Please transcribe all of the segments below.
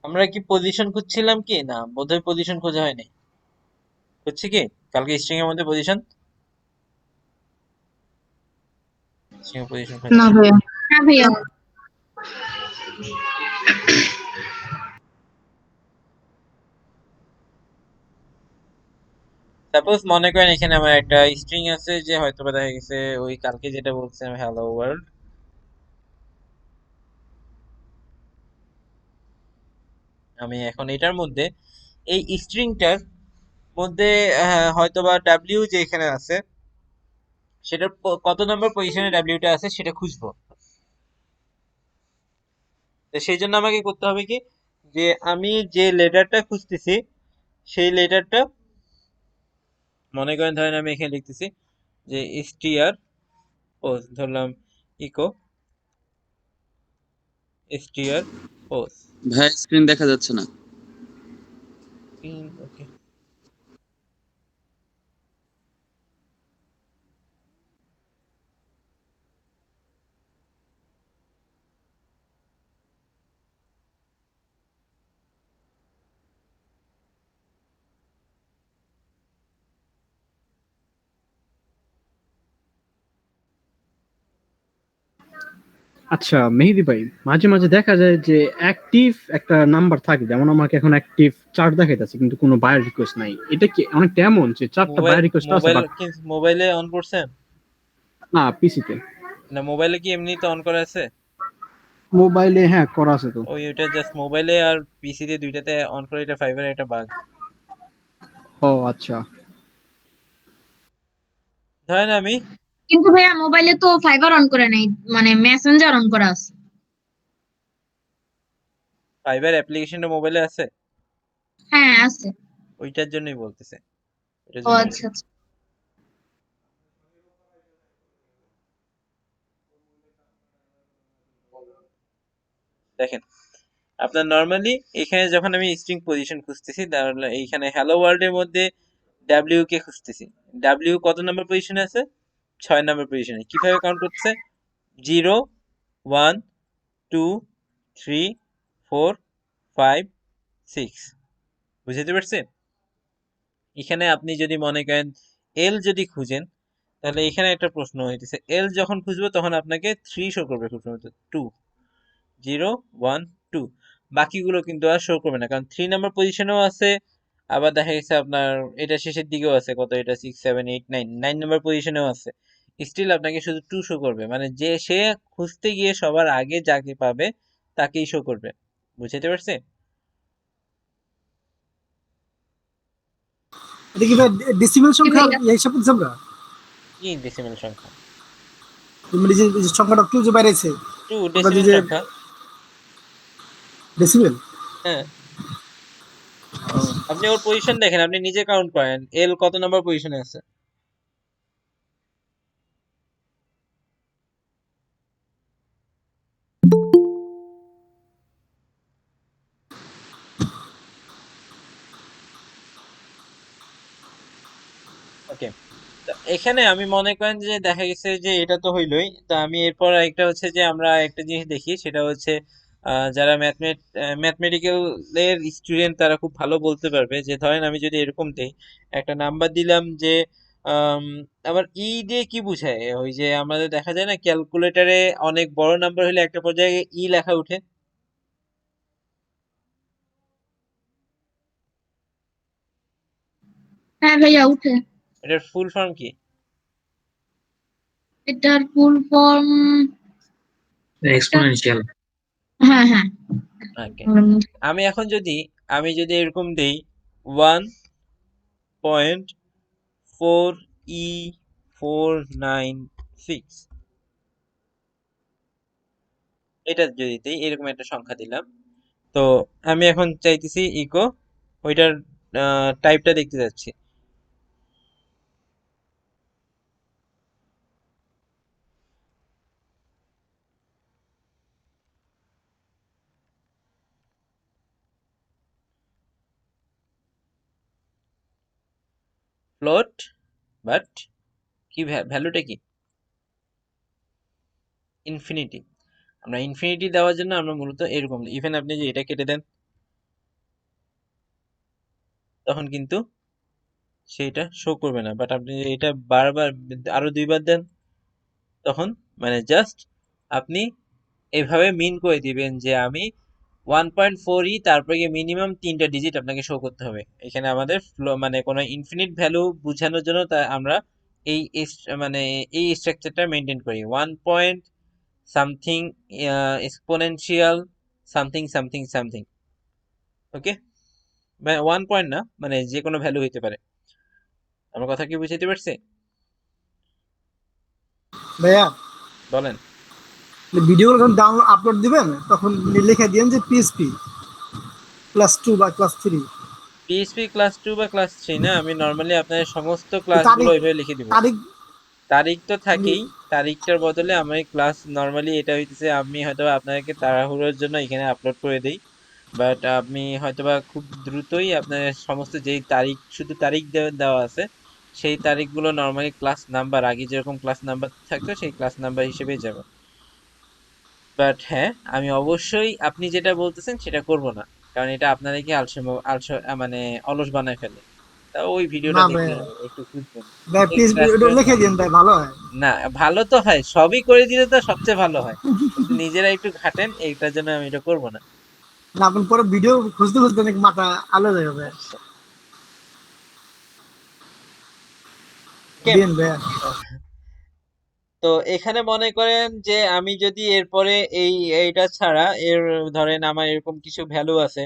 আমরা কি পজিশন খুঁজছিলাম কি না, বোধহয় পজিশন খোঁজা হয়নি। খুঁজছি কি কালকে স্ট্রিং এর মধ্যে পজিশন, স্ট্রিং এর পজিশন খোঁজা না হয়নি। ভাইয়া। হ্যাঁ ভাইয়া। সাপোজ মনে করেন এখানে আমার একটা স্ট্রিং আছে, যে হয়তো বা দেখা গেছে ওই কালকে যেটা বলছিলাম হ্যালো ওয়ার্ল্ড। আমি এখন এটার মধ্যে এই স্ট্রিংটার মধ্যে হয়তোবা ডাব্লিউ যে এখানে আছে সেটার কত নম্বর পজিশনে ডাব্লিউটা আছে সেটা খুঁজবো। তো সেই জন্য আমাকে করতে হবে কি, যে আমি যে লেটারটা খুঁজতেছি সেই লেটারটা, মনে করেন ধরেন আমি এখানে লিখতেছি যে str, ও ধরলাম ইকো str পোস। ভাই স্ক্রিন দেখা যাচ্ছে না। ওকে। আচ্ছা মেহেদি ভাই, মাঝে মাঝে দেখা যায় যে অ্যাক্টিভ একটা নাম্বার থাকে, যেমন আমাকে এখন অ্যাক্টিভ 4 দেখাইতেছে কিন্তু কোনো বায়ার রিকোয়েস্ট নাই। এটা কি অনেকটা এমন যে 4টা মোবাইল বায়ার রিকোয়েস্ট আছে মোবাইল বাট কি মোবাইলে অন করছেন? না পিসিতে। না মোবাইলে কি এমনিতে অন করা আছে? মোবাইলে হ্যাঁ করা আছে তো। ওইটা জাস্ট মোবাইলে আর পিসিতে দুইটাতে অন করে, এটা ফাইবার একটা বাগ। ও আচ্ছা। ধরেন আমি কিন্তু ভাইয়া মোবাইলে তো ফাইবার অন করে নাই, মানে মেসেঞ্জার অন করা আছে। ফাইবার অ্যাপ্লিকেশনটা মোবাইলে আছে, হ্যাঁ আছে। ওইটার জন্যই বলতেছে, ওইটার ও জন্য আচ্ছা আচ্ছা। দেখেন। আপনার নর্মালি এখানে যখন আমি স্ট্রিং পজিশন খুঁজতেছি, তাহলে এইখানে হ্যালো ওয়ার্ল্ড এর মধ্যে ডাব্লিউ কে খুঁজতেছি। ডাব্লিউ কত নম্বর পজিশনে আছে? 6 নম্বর পজিশনে। কিভাবে কাউন্ট করতেছে? 0 1 2 3 4 5 6। বুঝতে পারছেন? এখানে আপনি যদি মনে করেন এল যদি খুঁজেন, তাহলে এখানে একটা প্রশ্ন হইতেছে, এল যখন খুঁজবো তখন আপনাকে 3 শো করবে, খুব সম্ভবত 2, 0 1 2। বাকিগুলো কিন্তু আর শো করবে না, কারণ 3 নম্বর পজিশনেও আছে। আবার দেখা গেছে আপনার এটা শেষের দিকেও আছে, কত এটা 6 7 8 9, 9 নম্বর পজিশনেও আছে। স্টিল আপনাকে শুধু 2 শো করবে, মানে যে সে খুঁজতে গিয়ে সবার আগে যাকে পাবে তাকেই শো করবে। বুঝতে পারছে? এটা কি ভাই ডেসিমেল জি সংখ্যা ভাইয়া। এই হিসাব করছি আমরা? কি ডেসিমেল সংখ্যা? মানে যে সংখ্যাটা টু যে বাইরেছে 2 আমরা ডেসিমেল যে সংখ্যা। ডেসিমেল। হ্যাঁ, আপনি ওর পজিশন দেখেন, আপনি নিজে কাউন্ট করেন এল কত নম্বর পজিশনে আছে। ওকে। তো এখানে আমি মনে করেন যে দেখা গেছে যে এটা তো হইলোই, তা আমি এরপর একটা হচ্ছে যে আমরা একটা জিনিস দেখি, সেটা হচ্ছে যারা ম্যাথমেটিক্যাল এর স্টুডেন্ট তারা খুব ভালো বলতে পারবে, যে ধরেন আমি যদি এরকম দেই, একটা নাম্বার দিলাম যে আম, আবার ই দিয়ে কি বুঝায়, ওই যে আমাদের দেখা যায় না ক্যালকুলেটরে অনেক বড় নাম্বার হলে একটা পর্যায়ে ই লেখা উঠে। হ্যাঁ ভাইয়া উঠে। এটার ফুল ফর্ম কি? এটার ফুল ফর্ম এটা। এক্সপোনেনশিয়াল। হ্যাঁ হ্যাঁ। ওকে। আমি এখন যদি এরকম দেই 1.4E496, এটা যদি দিই, এরকম একটা সংখ্যা দিলাম, তো আমি এখন চাইতেছি ইকো ওইটার টাইপটা দেখতে যাচ্ছি। ফ্লোট, বাট কি ভ্যালুটা কি? ইনফিনিটি। আমরা ইনফিনিটি দেওয়ার জন্য আমরা মূলত এরকম, ইভেন আপনি যে এটা কেটে দেন, তখন কিন্তু সেইটা শো করবে না। বাট আপনি এটা বারবার আরো 2 বার দেন, তখন মানে জাস্ট আপনি এভাবে মিন করে দিবেন যে আমি 1.4 তারপরে গিয়ে মিনিমাম 3টা ডিজিট আপনাকে শো করতে হবে। এখানে আমাদের মানে কোনো ইনফিনিট ভ্যালু বোঝানোর জন্য তা আমরা মানে এই স্ট্রাকচারটা মেনটেন করি। 1 something exponential something something something. Okay, মানে 1 না, মানে যে কোনো ভ্যালু হইতে পারে। আমার কথা কি বুঝাইতে পারছি? ভাইয়া বলেন। ভিডিওগুলো যখন ডাউনলোড আপলোড দিবেন তখন লিখে দিন যে পিএসপি +2 বা +3। পিএইচপি ক্লাস 2 বা ক্লাস 3 না, আমি নর্মালি আপনার সমস্ত ক্লাসগুলো তারিখ ওইভাবে লিখে দিব। তারিখ তারিখ তো থাকেই, তারিখটার বদলে আমি ক্লাস নর্মালি এটা হইতেছে আমি হয়তোবা আপনাদেরকে তাড়াহুড়োর জন্য এখানে আপলোড করে দেই, বাট আপনি হয়তোবা খুব দ্রুতই আপনার সমস্ত যেই তারিখ, শুধু তারিখ দেওয়া আছে সেই তারিখগুলো নর্মালি ক্লাস নাম্বার, আগে যেরকম ক্লাস নাম্বার থাকতো সেই ক্লাস নাম্বার হিসেবেই যাবে। বাট হ্যাঁ, আমি অবশ্যই আপনি যেটা বলতেছেন সেটা করব না, কারণ এটা আপনাদেরকে মানে অলস বানায় ফেলে। তা ওই ভিডিওটা না দেখলে ভাইয়া, একটু খুঁজবেন। ভাই পিএসপি এক্সট্রা লিখে দিন ভাই, ভালো হয়। না, ভালো তো হয়, সবই করে দিলে তো সবচেয়ে ভালো হয়, কিন্তু নিজেরা একটু ঘাটেন, এইটার জন্য আমি এটা করবো না। না আপনি পরে ভিডিও খুঁজতে খুঁজতে অনেক মাথা আলাদা হয়ে যাবে। ওকে, দিন ভাইয়া। তো এখানে মনে করেন যে আমি যদি এরপরে এইটা ছাড়া এর ধরেন আমার এরকম কিছু ভ্যালু আছে,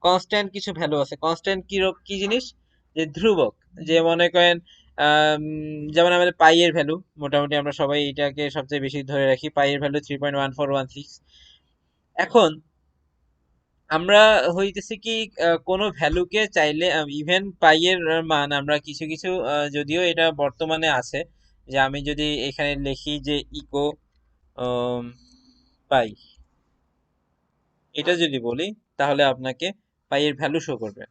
কনস্ট্যান্ট কিছু ভ্যালু আছে। কনস্ট্যান্ট কি জিনিস? যে ধ্রুবক। যে মনে করেন আম, যেমন আমাদের পাই এর ভ্যালু, মোটামুটি আমরা সবাই এটাকে সবচেয়ে বেশি ধরে রাখি, পাই এর ভ্যালু 3.1416। এখন আমরা হইতেছে কি কোনো ভ্যালুকে চাইলে ইভেন পাই এর মান আমরা কিছু কিছু যদিও এটা বর্তমানে আছে, যে আমি যদি এখানে লিখি যে ইকো পাই, এটা যদি বলি তাহলে আপনাকে পাই এর ভ্যালু শো করবে,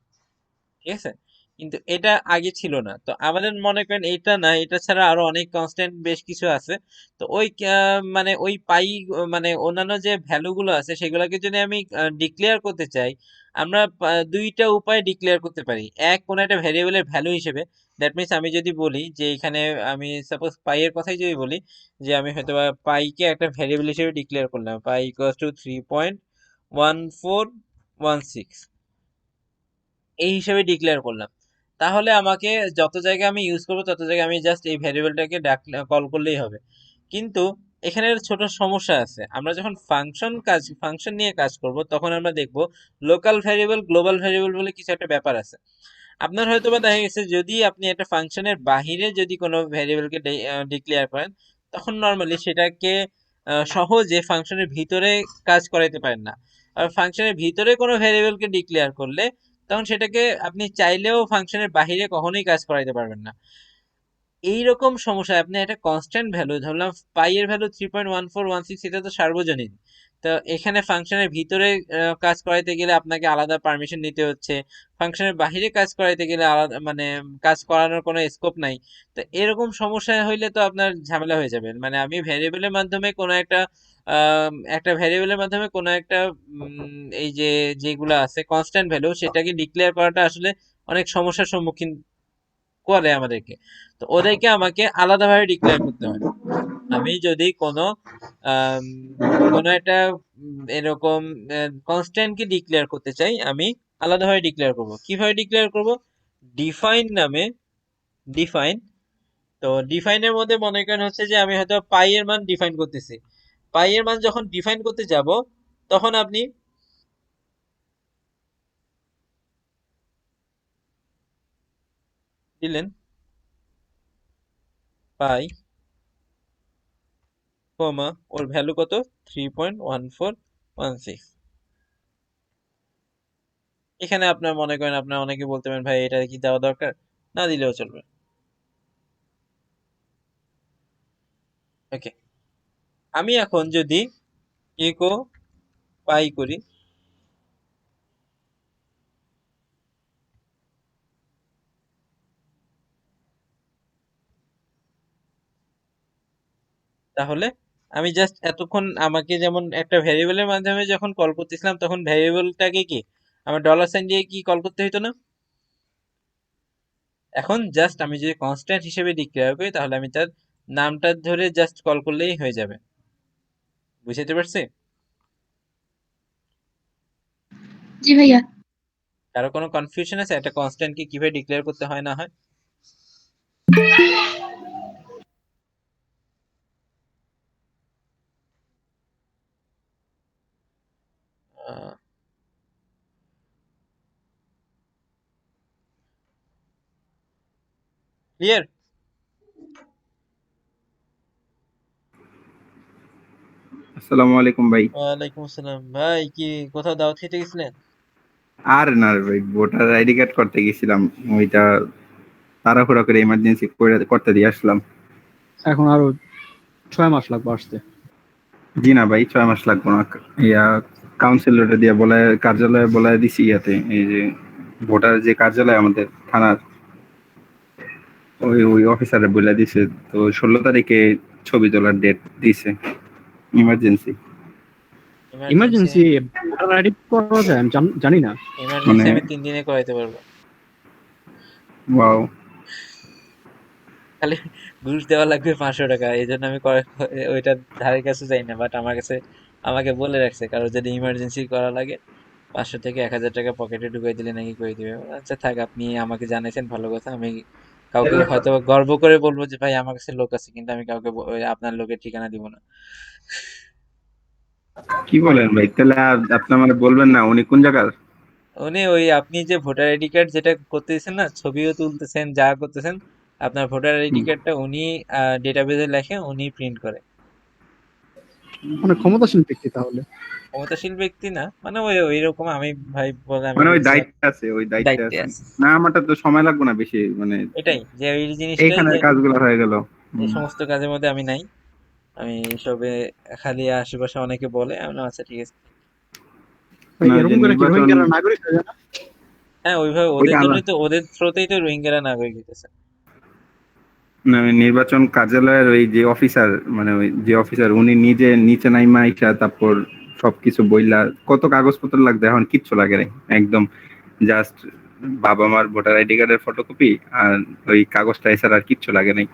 ঠিক আছে? কিন্তু এটা আগে ছিল না। তো আমাদের মনে করেন এটা না, এটা ছাড়া আরো অনেক কনস্ট্যান্ট বেশ কিছু আছে। তো ওই মানে ওই পাই মানে অন্যান্য যে ভ্যালু গুলো আছে সেগুলোকে যদি আমি ডিক্লেয়ার করতে চাই, আমরা 2টা উপায় ডিক্লেয়ার করতে পারি। এক, কোনো একটা ভ্যারিয়েবলের ভ্যালু হিসেবে। দ্যাট মিনস আমি যদি বলি যে এখানে আমি সাপোজ পাই এর কথাই যদি বলি, যে আমি হয়তো বা পাইকে একটা ভ্যারিয়েবল হিসেবে ডিক্লেয়ার করলাম, পাই ইকুয়ালস টু 3.1416, এই হিসেবে ডিক্লেয়ার করলাম। তাহলে আমাকে যত জায়গায় আমি ইউজ করবো তত জায়গায় আমি জাস্ট এই ভ্যারিয়েবলটাকে কল করলেই হবে। কিন্তু এখানে একটা ছোট সমস্যা আছে। আমরা যখন ফাংশন নিয়ে কাজ করব তখন আমরা দেখব লোকাল ভ্যারিয়েবল, গ্লোবাল ভ্যারিয়েবল বলে কিছু একটা ব্যাপার আছে। আপনার হয়তোবা দেখা গেছে যদি আপনি একটা ফাংশনের বাহিরে যদি কোনো ভ্যারিয়েবলকে ডিক্লেয়ার করেন, তখন নর্মালি সেটাকে সহজে ফাংশনের ভিতরে কাজ করাইতে পারেন না। আর ফাংশনের ভিতরে কোনো ভ্যারিয়েবলকে ডিক্লেয়ার করলে তখন সেটাকে আপনি চাইলেও ফাংশনের বাহিরে কখনোই কাজ করাইতে পারবেন না। এইরকম সমস্যা, আপনি একটা কনস্ট্যান্ট ভ্যালু ধরলাম, পাই এর ভ্যালু 3.1416, এটা তো সার্বজনীন। তো এখানে ফাংশনের ভিতরে কাজ করাইতে গেলে আপনাকে আলাদা পারমিশন নিতে হচ্ছে, ফাংশনের বাহিরে কাজ করাইতে গেলে আলাদা মানে কাজ করানোর কোনো স্কোপ নাই। তো এরকম সমস্যা হইলে তো আপনার ঝামেলা হয়ে যাবে। মানে আমি ভ্যারিয়েবলের মাধ্যমে কোনো একটা একটা ভ্যারিয়েবলের মাধ্যমে কোনো একটা এই যে যেগুলো আছে কনস্ট্যান্ট ভ্যালু সেটাকে ডিক্লেয়ার করাটা আসলে অনেক সমস্যার সম্মুখীন করে আমাদেরকে। তো ওদেরকে আমাকে আলাদাভাবে ডিক্লেয়ার করতে হয়। আমি যদি আম, কোনো একটা এরকম কনস্ট্যান্টকে ডিক্লেয়ার করতে চাই, আমি আলাদাভাবে ডিক্লেয়ার করব। কিভাবে ডিক্লেয়ার করব? ডিফাইন নামে, ডিফাইন। তো ডিফাইনের মধ্যে মনে করেন হচ্ছে যে আমি হয়তো পাই এর মান ডিফাইন করতেছি। পাই এর মান যখন ডিফাইন করতে যাব তখন আপনি দিলেন পাই কমা ওর ভ্যালু কত, 3.1416। এখানে আপনার মনে করেন আপনার অনেকে বলতে পারেন ভাই এটা কি দেওয়া দরকার, না দিলেও চলবে। ওকে, আমি এখন যদি ইকো পাই করি, তাহলে আমি জাস্ট এতক্ষণ আমাকে যেমন একটা ভ্যারিয়েবলের মাধ্যমে যখন কল করতেছিলাম তখন ভ্যারিয়েবলটাকে কি আমার ডলার সাইন দিয়ে কি কল করতে হতো না? এখন জাস্ট আমি যদি কনস্ট্যান্ট হিসেবে ডিক্লেয়ার করি তাহলে আমি তার নামটা ধরে জাস্ট কল করলেই হয়ে যাবে। বুঝতে পারছি? জি ভাইয়া। কারো কোনো কনফিউশন আছে একটা কনস্ট্যান্টকে কিভাবে ডিক্লেয়ার করতে হয় না হয়? ক্লিয়ার? আসসালামু আলাইকুম ভাই। ওয়ালাইকুম আসসালাম। ভাই কি কোথাও দাওয়াত খেতে গেছিলেন? আর না রে ভাই, ভোটার আইডি কার্ড করতে গেছিলাম, ওইটা তাড়াহুড়া করে ইমার্জেন্সি করতে দিয়ে আসলাম। এখন আরো 6 মাস লাগবে আসতে। জি না ভাই, 6 মাস লাগবে না। ইয়া কাউন্সিলরে দিয়ে বলে, কার্যালয়ে বলে দিছি, ইয়াতে এই যে ভোটার যে কার্যালয় আমাদের থানার, ওই ওই অফিসারে বলে দিছে। তো 16 তারিখে ছবি তোলার ডেট দিছে, emergency. Emergency emergency voter ID করা যায় আমি জানি না। ইমার্জেন্সি মানে আমি 3 দিনে করাইতে পারবো। ওয়াও, খালি ঘুষ দেওয়া লাগবে 500 টাকা, এই জন্য আমি ওইটার ধারে কাছে যাই না। বাট আমার কাছে আমাকে বলে রাখছে কারো যদি ইমার্জেন্সি করা লাগে 500 থেকে 1000 টাকা পকেটে ঢুকাই দিলে নাকি করে দিবে। আচ্ছা থাক, আপনি আমাকে জানাইছেন ভালো কথা। আমি কাউকে হয়তো গর্ব করে বলবো যে ভাই আমার কাছে লোক আছে, কিন্তু আমি কাউকে ওই আপনার লোকের ঠিকানা দিব না। কি বলেন ভাই? তাহলে আপনি আমার বলবেন না উনি কোন জায়গার? উনি ওই আপনি যে ভোটার আইডি কার্ড যেটা করতেছেন না, ছবিও তুলতেছেন যা করতেছেন, আপনার ভোটার আইডি হুম। কার্ডটা উনি ডেটাবেজে লেখে, উনি প্রিন্ট করে। মানে ক্ষমতাসীন ব্যক্তি তাহলে। ক্ষমতাশীল ব্যক্তি না, মানে ওই ওইরকম আমি ভাই বলে আমি মানে ওই বলছিলাম দায়িত্বে আছে, ওই দায়িত্বে দায়িত্বে আছে। আছে। না, আমারটা তো সময় লাগবে না বেশি, মানে এটাই যে ওই জিনিসটাই এইখানের যে কাজগুলো হয়ে গেল। এই হুম। সমস্ত কাজের মধ্যে আমি নাই। আমি এসবে খালি আশেপাশে অনেকে বলে, আমি বললাম, আচ্ছা ঠিক আছে। ভাই না, যে এরকম করে কি নির্বাচন, রোহিঙ্গারা নাগরিক হয়ে যায় না? হ্যাঁ ওইভাবে ওদের ওইটা জন্যই তো, ওদের থ্রোতেই তো রোহিঙ্গারা নাগরিক হইতেছে। না, ওই নির্বাচন কার্যালয়ের ওই যে অফিসার, মানে ওই যে অফিসার উনি নিজে নিচে নাইমা আইসা তারপর সবকিছু বইলা, কত কাগজপত্র লাগবে, এখন কিচ্ছু লাগে নাই। একদম জাস্ট বাবা মার ভোটার আইডি কার্ডের ফটোকপি আর ওই কাগজটা, এছাড়া আর কিচ্ছু লাগে নাই।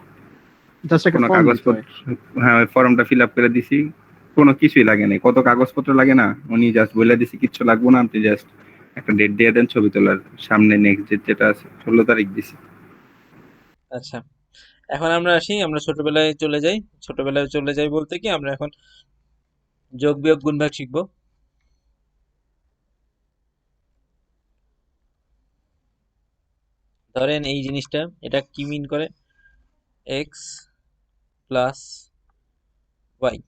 জাস্ট একটা কোনো ফর্ম দিতে হয়। কাগজপত্র, হ্যাঁ ওই ফর্মটা ফিল আপ করে দিছি, কোনো কিছুই লাগে নাই। কত কাগজপত্র লাগে না, উনি জাস্ট বলে দিছি কিচ্ছু লাগবে না, আপনি জাস্ট একটা ডেট দিয়ে দেন ছবি তোলার, সামনে নেক্সট ডেট যেটা আছে 16 তারিখ দিছি। আচ্ছা, এখন আমরা আসি, আমরা ছোটবেলায় চলে যাই। ছোটবেলায় চলে যাই বলতে কি, আমরা এখন যোগ বিয়োগ গুণ ভাগ শিখবো। ধরেন এই জিনিসটা, এটা কি মিন করে, এক্স প্লাস ওয়াই,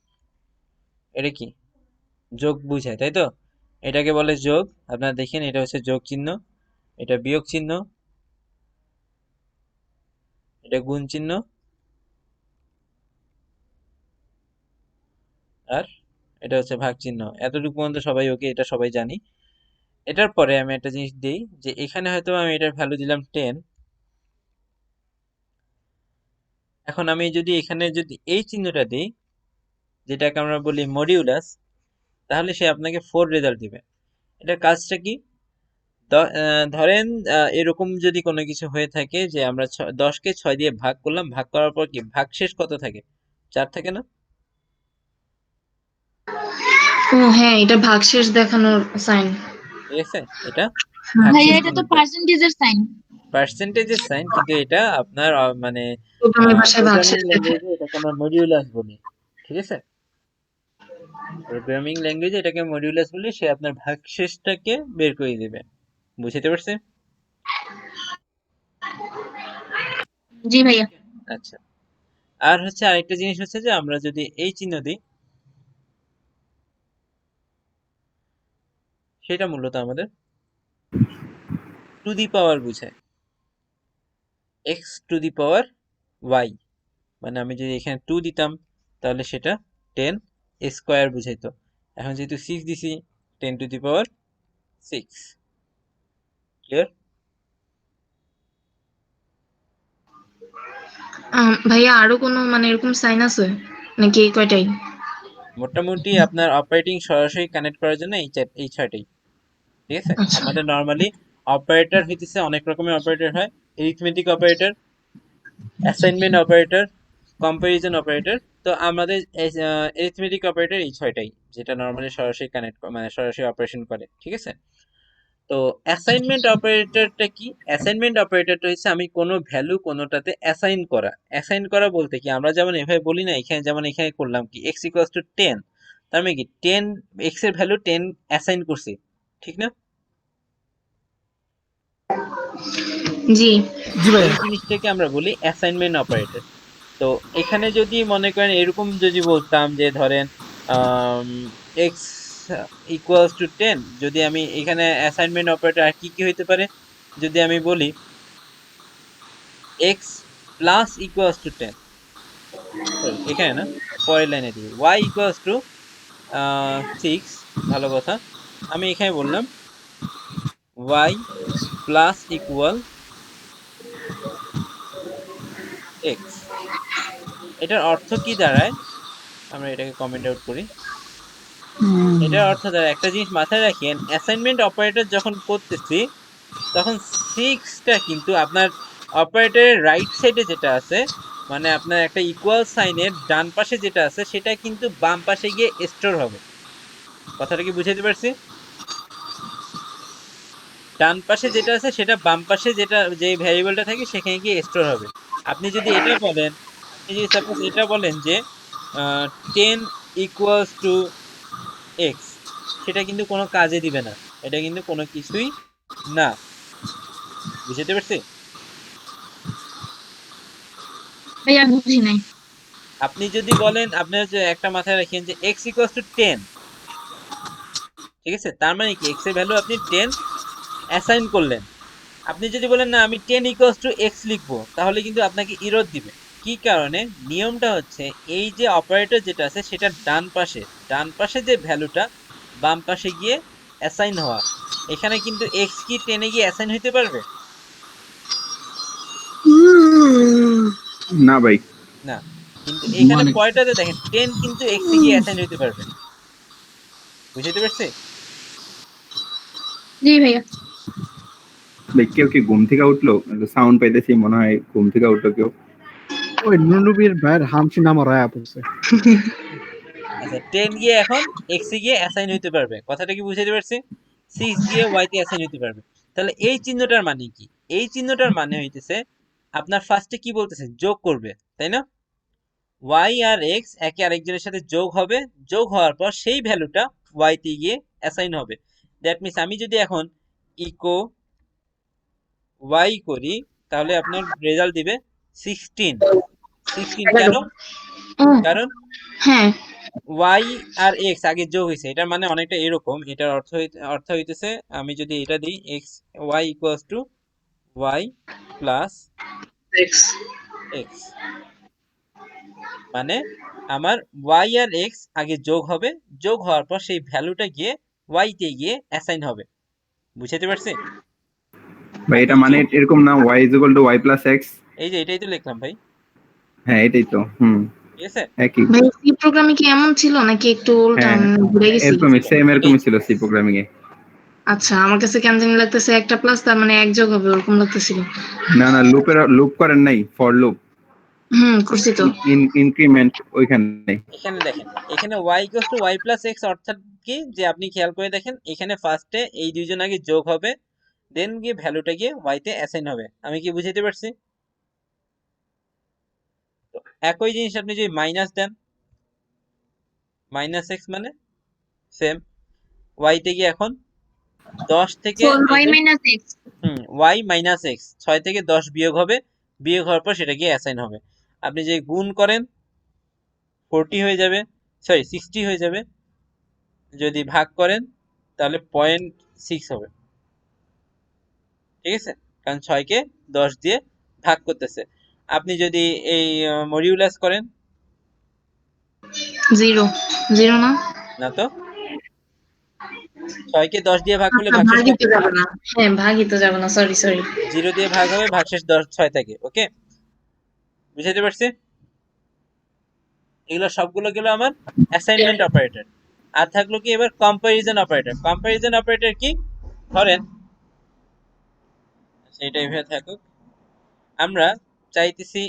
এটা কি যোগ বুঝায়, তাই তো? এটাকে বলে যোগ। আপনারা দেখেন এটা হচ্ছে যোগ চিহ্ন, এটা বিয়োগ চিহ্ন, এটা গুণ চিহ্ন, আর এটা হচ্ছে ভাগ চিহ্ন। এতটুকু পর্যন্ত সবাই ওকে, এটা সবাই জানি। এটার পরে আমি একটা জিনিস দিই, যে এখানে হয়তো আমি এটার ভ্যালু দিলাম 10। এখন আমি যদি এখানে যদি এই চিহ্নটা দিই, যেটাকে আমরা বলি মডিউলাস, তাহলে সে আপনাকে 4 রেজাল্ট দিবে। এটার কাজটা কি? ধরেন এরকম যদি কোনো কিছু হয়ে থাকে যে আমরা 10কে 6 দিয়ে ভাগ করলাম, ভাগ করার পর কি ভাগশেষ কত থাকে? 4 থাকে না? ও হ্যাঁ, এটা ভাগশেষ দেখানোর সাইন। ঠিক আছে, এটা ভাইয়া ভাগশেষ এটা তো প্রমাণ করে, পার্সেন্টেজের সাইন। পার্সেন্টেজের সাইন, কিন্তু এটা আপনার মানে প্রোগ্রামের ভাষায় প্রোগ্রামিং ভাগশেষ দেখায়। ল্যাঙ্গুয়েজে এটাকে আমরা মডিউলাস বলি। ঠিক আছে, প্রোগ্রামিং ল্যাঙ্গুয়েজে এটাকে মডিউলাস বলি। সে আপনার ভাগশেষটাকে বের করে দিবে। বুঝতে পারছে? জি ভাইয়া। আচ্ছা, আর হচ্ছে আরেকটা জিনিস হচ্ছে যে আমরা যদি এই চিহ্ন দিই, সেটা মূলত আমাদের টু দি পাওয়ার বুঝায়, x to the power y. মানে আমি যদি এখানে 2 দিতাম তাহলে সেটা 10 স্কোয়ার বুঝাইতো। এখন যেহেতু 6 দিছি, 10 টু দি পাওয়ার 6। ক্লিয়ার? ভাইয়া আরো কোনো মানে এরকম সাইন আছে নাকি এই কয়টাই? মোটামুটি আপনার অপারেটিং সরাসরি কানেক্ট করার জন্য এই 6টাই। ঠিক আছে, আচ্ছা। আমাদের নর্মালি অপারেটর হইতেছে অনেক রকমের অপারেটর হয়। Arithmetic operator, assignment operator, comparison operator. তো আমাদের এরিথমেটিক অপারেটর এই ছয়টাই, যেটা নর্মালি সরাসরি কানেক্ট মানে সরাসরি অপারেশন করে, ঠিক আছে। তো অ্যাসাইনমেন্ট অপারেটরটা কি? অ্যাসাইনমেন্ট অপারেটরটা হচ্ছে আমি কোনো ভ্যালু কোনোটাতে অ্যাসাইন করা। অ্যাসাইন করা বলতে কি, আমরা যেমন এভাবে বলি না, এখানে যেমন এখানে করলাম কি x ইকুয়ালস টু 10, তার মানে কি 10 x এর ভ্যালু 10 অ্যাসাইন করছি, ঠিক না? জি জি ভাই। এই জিনিসটাকে আমরা বলি অ্যাসাইনমেন্ট অপারেটর। তো এখানে যদি মনে করেন এরকম যদি বলতাম যে ধরেন x ইকুয়ালস টু 10, যদি আমি এখানে অ্যাসাইনমেন্ট অপারেটর আর কি কি হইতে পারে, যদি আমি বলি x plus equals to 10, sorry এখানে না, পরের লাইনে দিই y ইকুয়ালস টু 6, ভালো কথা। আমি এখানে বললাম y প্লাস ইকুয়াল x। এটার অর্থ কি দাঁড়ায়, আমরা এটাকে কমেন্ট আউট করি। এটার অর্থ দাঁড়ায়, একটা জিনিস মাথায় রাখেন, অ্যাসাইনমেন্ট অপারেটর যখন করতেছি তখন 6টা কিন্তু আপনার অপারেটরের রাইট সাইডে যেটা আছে, মানে আপনার একটা ইকুয়াল সাইনের ডান পাশে যেটা আছে, সেটা কিন্তু বাম পাশে গিয়ে স্টোর হবে। কথাটা কি বুঝাতে পারছি? ডান পাশে যেটা আছে সেটা বাম পাশে যেটা যে ভ্যারিয়েবলটা থাকে সেখানে গিয়ে স্টোর হবে। আপনি যদি এটা বলেন, আপনি যদি সাপোজ এটা বলেন যে 10 ইকুয়ালস টু এক্স, সেটা কিন্তু কোনো কাজে দিবে না, এটা কিন্তু কোনো কিছুই না। বুঝতে পারছি? ভাইয়া বুঝি নাই। আপনি যদি বলেন, আপনার যে একটা মাথায় রাখেন যে x ইকুয়ালস টু 10, ঠিক আছে, তার মানে কি x এর ভ্যালু আপনি 10 অ্যাসাইন করলেন। আপনি যদি বলেন না আমি 10 ইকুয়ালস টু x লিখবো, তাহলে কিন্তু আপনাকে এরর দিবে। কি কারণে? নিয়মটা হচ্ছে এই যে অপারেটর যেটা আছে সেটা ডান পাশে যে ভ্যালুটা বাম পাশে গিয়ে অ্যাসাইন হওয়া। এখানে কিন্তু x কি 10 এ গিয়ে অ্যাসাইন হইতে পারবে না ভাই। না, কিন্তু এখানে মানে পরেরটাতে দেখেন 10 কিন্তু x এ গিয়ে অ্যাসাইন হইতে পারবে। বুঝতে পারছি? জি ভাইয়া। ভাই কেউ কি ঘুম থেকে উঠলো? সাউন্ড পাইতেছি, মনে হয় ঘুম থেকে উঠলো কেউ। ওই নুনবীর ভাইয়ের হামশি নামা রায়া পড়ছে। আচ্ছা, 10 গিয়ে এখন x এ গিয়ে অ্যাসাইন হইতে পারবে। কথাটা কি বুঝাতে পারছি? 6 গিয়ে y তে অ্যাসাইন হইতে পারবে। তাহলে এই চিহ্নটার মানে কি? এই চিহ্নটার মানে হইতেছে আপনার ফার্স্টে কি বলতেছে, যোগ করবে, তাই না? y আর x একে আরেকজনের সাথে যোগ হবে, যোগ হওয়ার পর সেই ভ্যালুটা y তে গিয়ে অ্যাসাইন হবে। দ্যাট মিন্স আমি যদি এখন ইকো y করি, তাহলে আপনার রেজাল্ট দিবে 16। 16 কেন? ও কারণ হ্যাঁ। y আর x আগে যোগ হয়েছে, এটার মানে অনেকটা এরকম। এটার অর্থ হইতেছে, আমি যদি এটা দিই x y equals to y plus x, মানে আমার y আর x আগে যোগ হবে, যোগ হওয়ার পর সেই ভ্যালুটা গিয়ে y তে গিয়ে অ্যাসাইন হবে। বুঝতে পারছি? ভাই এটা আপনি মানে যদি এরকম না, y is equal to y plus x? এই যে এটাই তো লিখলাম ভাই, হ্যাঁ এটাই তো। ঠিক আছে। একই। ভাই সি প্রোগ্রামে কি এমন ছিল নাকি একটু উল্টা? হ্যাঁ, আমি ভুলে গেছি। এরকমই ছিল সি প্রোগ্রামিং এ। আচ্ছা, আমার কাছে কেন জানি লাগতেছে একটা প্লাস তার মানে এক যোগ হবে ওরকম লাগতেছিল। না লুপ করেন নাই, ফর লুপ করছি তো। ইনক্রিমেন্ট ওইখানে। এখানে দেখেন, এখানে y equals to y plus x অর্থাৎ কি, যে আপনি খেয়াল করে দেখেন এখানে ফার্স্টে এই দুইজন আগে যোগ হবে, দেন গিয়ে ভ্যালুটা গিয়ে y তে অ্যাসাইন হবে। আমি কি বুঝাতে পারছি? তো একই জিনিস আপনি যদি মাইনাস দেন, মাইনাস x মানে সেম, y তে গিয়ে এখন 10 থেকে এই y যে minus x. y minus x, 6 থেকে 10 বিয়োগ হবে, বিয়োগ হওয়ার পর সেটা গিয়ে অ্যাসাইন হবে। আপনি যে গুণ করেন 40 হয়ে যাবে, সরি 60 হয়ে যাবে। যদি ভাগ করেন তাহলে 0.6 হবে, ঠিক আছে, কারণ 6 কে 10 দিয়ে ভাগ করতেছে। আপনি যদি এই মডিউলাস করেন, 0 না? না তো, 6 কে 10 দিয়ে ভাগ করলে আচ্ছা, ভাগশেষ ভাগই কত? তো যাবে না। হ্যাঁ, ভাগই তো যাবে না, সরি 0 দিয়ে ভাগ হবে, ভাগশেষ 10 6 থাকে। ওকে, বুঝাতে পারছি? এগুলো সবগুলো গেল আমার অ্যাসাইনমেন্ট অপারেটর। আর থাকলো কি এবার কম্পারিজন অপারেটর। কম্পারিজন অপারেটর কি, ধরেন সেটা এভাবে থাকুক, আমরা চাইতেছি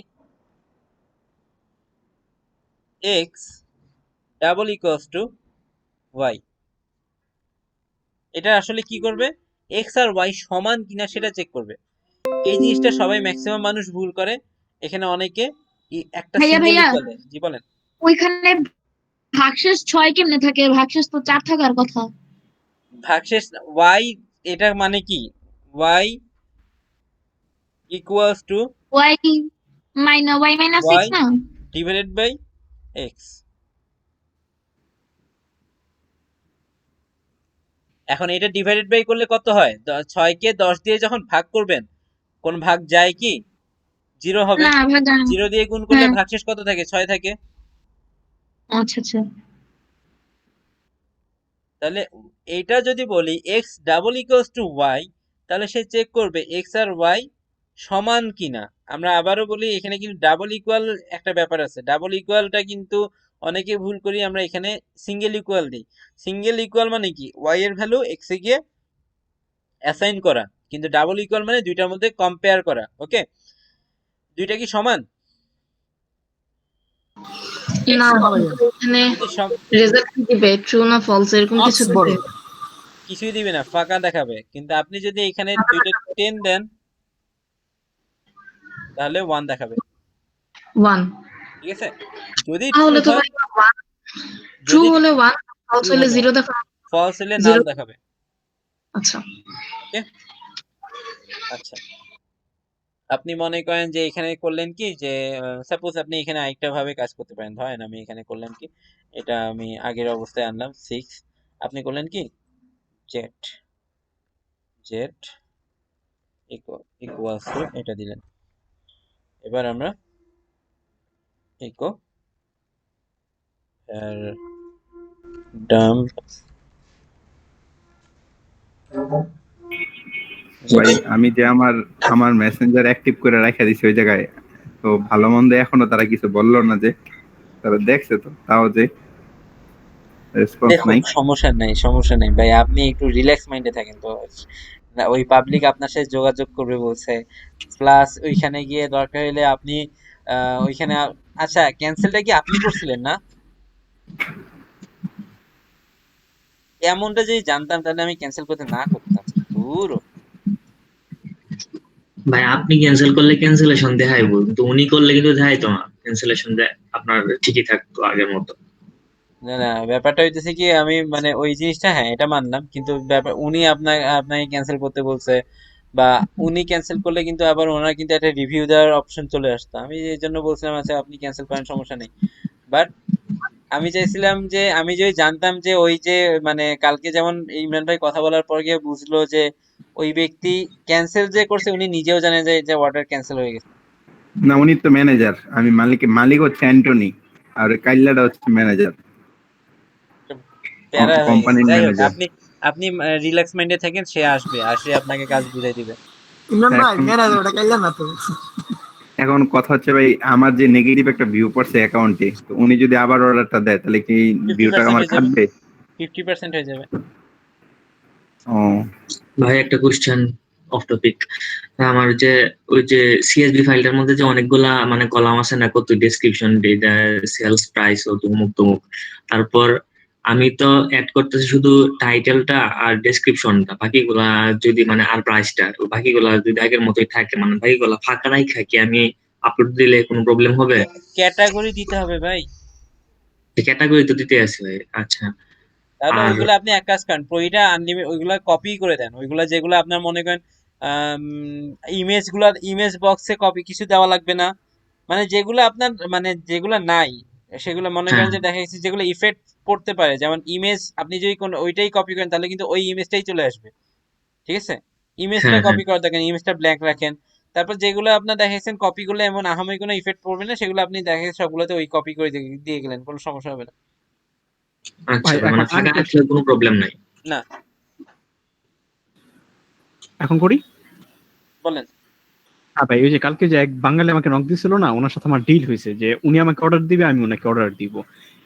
x double equals to y। এটা আসলে কি করবে, x আর y সমান কিনা সেটা চেক করবে। এই জিনিসটা সবাই ম্যাক্সিমাম মানুষ ভুল করে। এখানে অনেকে একটা ভাইয়া সিঙ্গেল ভাইয়া ইকুয়ালে, জি বলেন। ওইখানে ভাগশেষ 6 কেমনে থাকে? ভাগশেষ তো 4 থাকার কথা। ভাগশেষ y, এটা মানে কি, y equals to y minus y x না? Divided by x। এখন এটা ডিভাইডেড বাই করলে কত হয়? 6 কে 10 দিয়ে যখন ভাগ করবেন, কোন ভাগ যায় কি? 0 হবে। না ভাই জানি না। 0 দিয়ে গুণ করলে হ্যাঁ, ভাগশেষ কত থাকে? 6 থাকে। আচ্ছা আচ্ছা। তাহলে এইটা যদি বলি x double equals to y, তাহলে সে চেক করবে x আর y সমান কিনা। আমরা আবারও বলি, এখানে কিন্তু ডাবল ইকুয়াল একটা ব্যাপার আছে। ডাবল ইকুয়ালটা কিন্তু অনেকে ভুল করি, আমরা এখানে সিঙ্গেল ইকুয়াল দিই। সিঙ্গেল ইকুয়াল মানে কি, y এর ভ্যালু x এ গিয়ে অ্যাসাইন করা, কিন্তু ডাবল ইকুয়াল মানে দুইটার মধ্যে কম্পেয়ার করা। ওকে, দুইটা কি সমান? না, না ভাইয়া, এখানে যদি রেজাল্ট কি দিবে, ট্রু না ফলস এরকম কিছু মার্কস বড়। দিবে? কিছুই দিবে না, ফাঁকা দেখাবে। কিন্তু আপনি যদি এখানে দুইটা 10 দেন, তাহলে 1 দেখাবে। 1। ঠিক আছে, যদি ট্রু তাহলে তো হয়, ভাই 1, ট্রু যদি হলে 1, ফলস ট্রু হলে হলে 0 দেখাবে। ফলস হলে নাল 0, দেখাবে। আচ্ছা। ওকে, আচ্ছা। আপনি মনে করেন যে এখানে করলেন কি, যে সাপোজ আপনি এখানে আরেকটা ভাবে কাজ করতে পারেন। ধরেন আমি এখানে করলাম কি, এটা আমি আগের অবস্থায় আনলাম 6, আপনি করলেন কি জেড জেড ইকুয়ালস টু এটা দিলেন। এবার আমরা ইকো ডাম্প ভাই আমি যে আমার আমার মেসেঞ্জার অ্যাক্টিভ করে রাখা দিছি ওই জায়গায়, তো ভালো মন্দ এখনো তারা কিছু বললো না, যে তারা দেখছে তো তাও যে রেসপন্স দেখুন, নাই। সমস্যা নেই ভাই, আপনি একটু রিল্যাক্স মাইন্ডে থাকেন তো। না, ওই পাবলিক আপনার সাথে যোগাযোগ করবে বলছে, প্লাস ওইখানে গিয়ে দরকার হলে আপনি ওইখানে আচ্ছা, ক্যান্সেলটা কি আপনি করছিলেন না? এমনটা যদি জানতাম তাহলে আমি ক্যান্সেল করতে না করতাম। দূর। ভাই আপনি ক্যান্সেল করলে ক্যান্সেলেশন দেখাইব, কিন্তু উনি করলে কিন্তু দেখাইতো না ক্যান্সেলেশন। আপনার ঠিকই থাকতো আগের মতো। না না, ব্যাপারটা হইতেছে কি, আমি মানে ওই জিনিসটা হ্যাঁ এটা মানলাম, কিন্তু ব্যাপার উনি আপনাকে ক্যান্সেল করতে বলছে, বা উনি ক্যান্সেল করলে কিন্তু আবার ওনার কিন্তু একটা রিভিউ দেওয়ার অপশন চলে আসতো। আমি এই জন্য বলছিলাম আচ্ছা আপনি ক্যান্সেল করেন, সমস্যা নেই। বাট আমি চাইছিলাম যে আমি যদি জানতাম যে ওই যে মানে কালকে যেমন ইমরান ভাই কথা বলার পর গিয়ে বুঝলো যে ওই ব্যক্তি ক্যান্সেল যে করছে উনি নিজেও জানে যে অর্ডার ক্যান্সেল হয়ে গেছে। না, উনি তো ম্যানেজার, আমি মালিক হচ্ছে অ্যান্টনি, আর কাইল্লাটা হচ্ছে ম্যানেজার, প্যারা হয়ে গেছে। কোম্পানির যাই হোক, ম্যানেজার। আপনি আপনি রিল্যাক্স মাইন্ডে থাকেন, সে আসবে, আসে আপনাকে কাজ বুঝাই দিবে। ইমরান ভাই এখন ম্যানেজার, ওটা কাইলা না তো। এখন কথা হচ্ছে ভাই, আমার যে নেগেটিভ একটা ভিউ পড়ছে অ্যাকাউন্টে, তো উনি যদি আবার অর্ডারটা দেয় তাহলে কি ফিফটি ভিউটা পার্সেন্ট আমার হয়ে যাবে, কাটবে? 50% হয়ে যাবে। ও, ভাই একটা কোশ্চেন অফ টপিক। আমার যে ওই যে সিএসভি ফাইলটার মধ্যে যে অনেকগুলা মানে কলাম আছে না, কত ডেসক্রিপশন, সেলস প্রাইস ও তুমুক তুমুক, তারপর আমি তো অ্যাড করতেছি শুধু টাইটেলটা আর ডেসক্রিপশনটা, বাকিগুলা যদি মানে আর প্রাইসটা, বাকিগুলা যদি আগের মতোই থাকে, মানে বাকিগুলা ফাঁকা নাই খাকি, আমি আপলোড দিলে কোনো প্রবলেম হবে? ক্যাটাগরি দিতে হবে ভাই। ক্যাটাগরি তো দিতে আছে ভাই, আচ্ছা। তাহলে আর ওইগুলো আপনি এক কাজ করেন, প্রতিটা আনলিমিটেড ওইগুলা কপি করে দেন। ওইগুলা যেগুলো আপনার মনে করেন ইমেজ বক্সে কপি কিছু দেওয়া লাগবে না, মানে যেগুলো আপনার মানে যেগুলো নাই সেগুলো মনে হ্যাঁ করেন যে দেখা গেছে যেগুলো ইফেক্ট পড়তে পারে, যেমন ইমেজ, আপনি যদি কোনো ওইটাই কপি করেন তাহলে কিন্তু ওই ইমেজটাই চলে আসবে। ঠিক আছে, ইমেজটা হ্যাঁ হ্যাঁ কপি করে দেখেন, ইমেজটা ব্ল্যাঙ্ক রাখেন। তারপর যেগুলো আপনার দেখা গেছেন কপিগুলো এমন আহামরি কোনো ইফেক্ট পড়বে না, সেগুলো আপনি দেখা গেছে সবগুলোতে ওই কপি করে দিয়ে গেলেন, কোনো সমস্যা হবে না। আচ্ছা, ভাই তার এখন মানে ফাঁকা আরেকটা, রাখলে কোনো প্রবলেম নাই। না, এখন করি। বলেন। হ্যাঁ ভাই, ওই যে কালকে যে এক বাঙালি আমাকে নক দিছিল না, ওনার সাথে আমার ডিল হয়েছে যে উনি আমাকে অর্ডার দিবে, আমি ওনাকে অর্ডার দিব।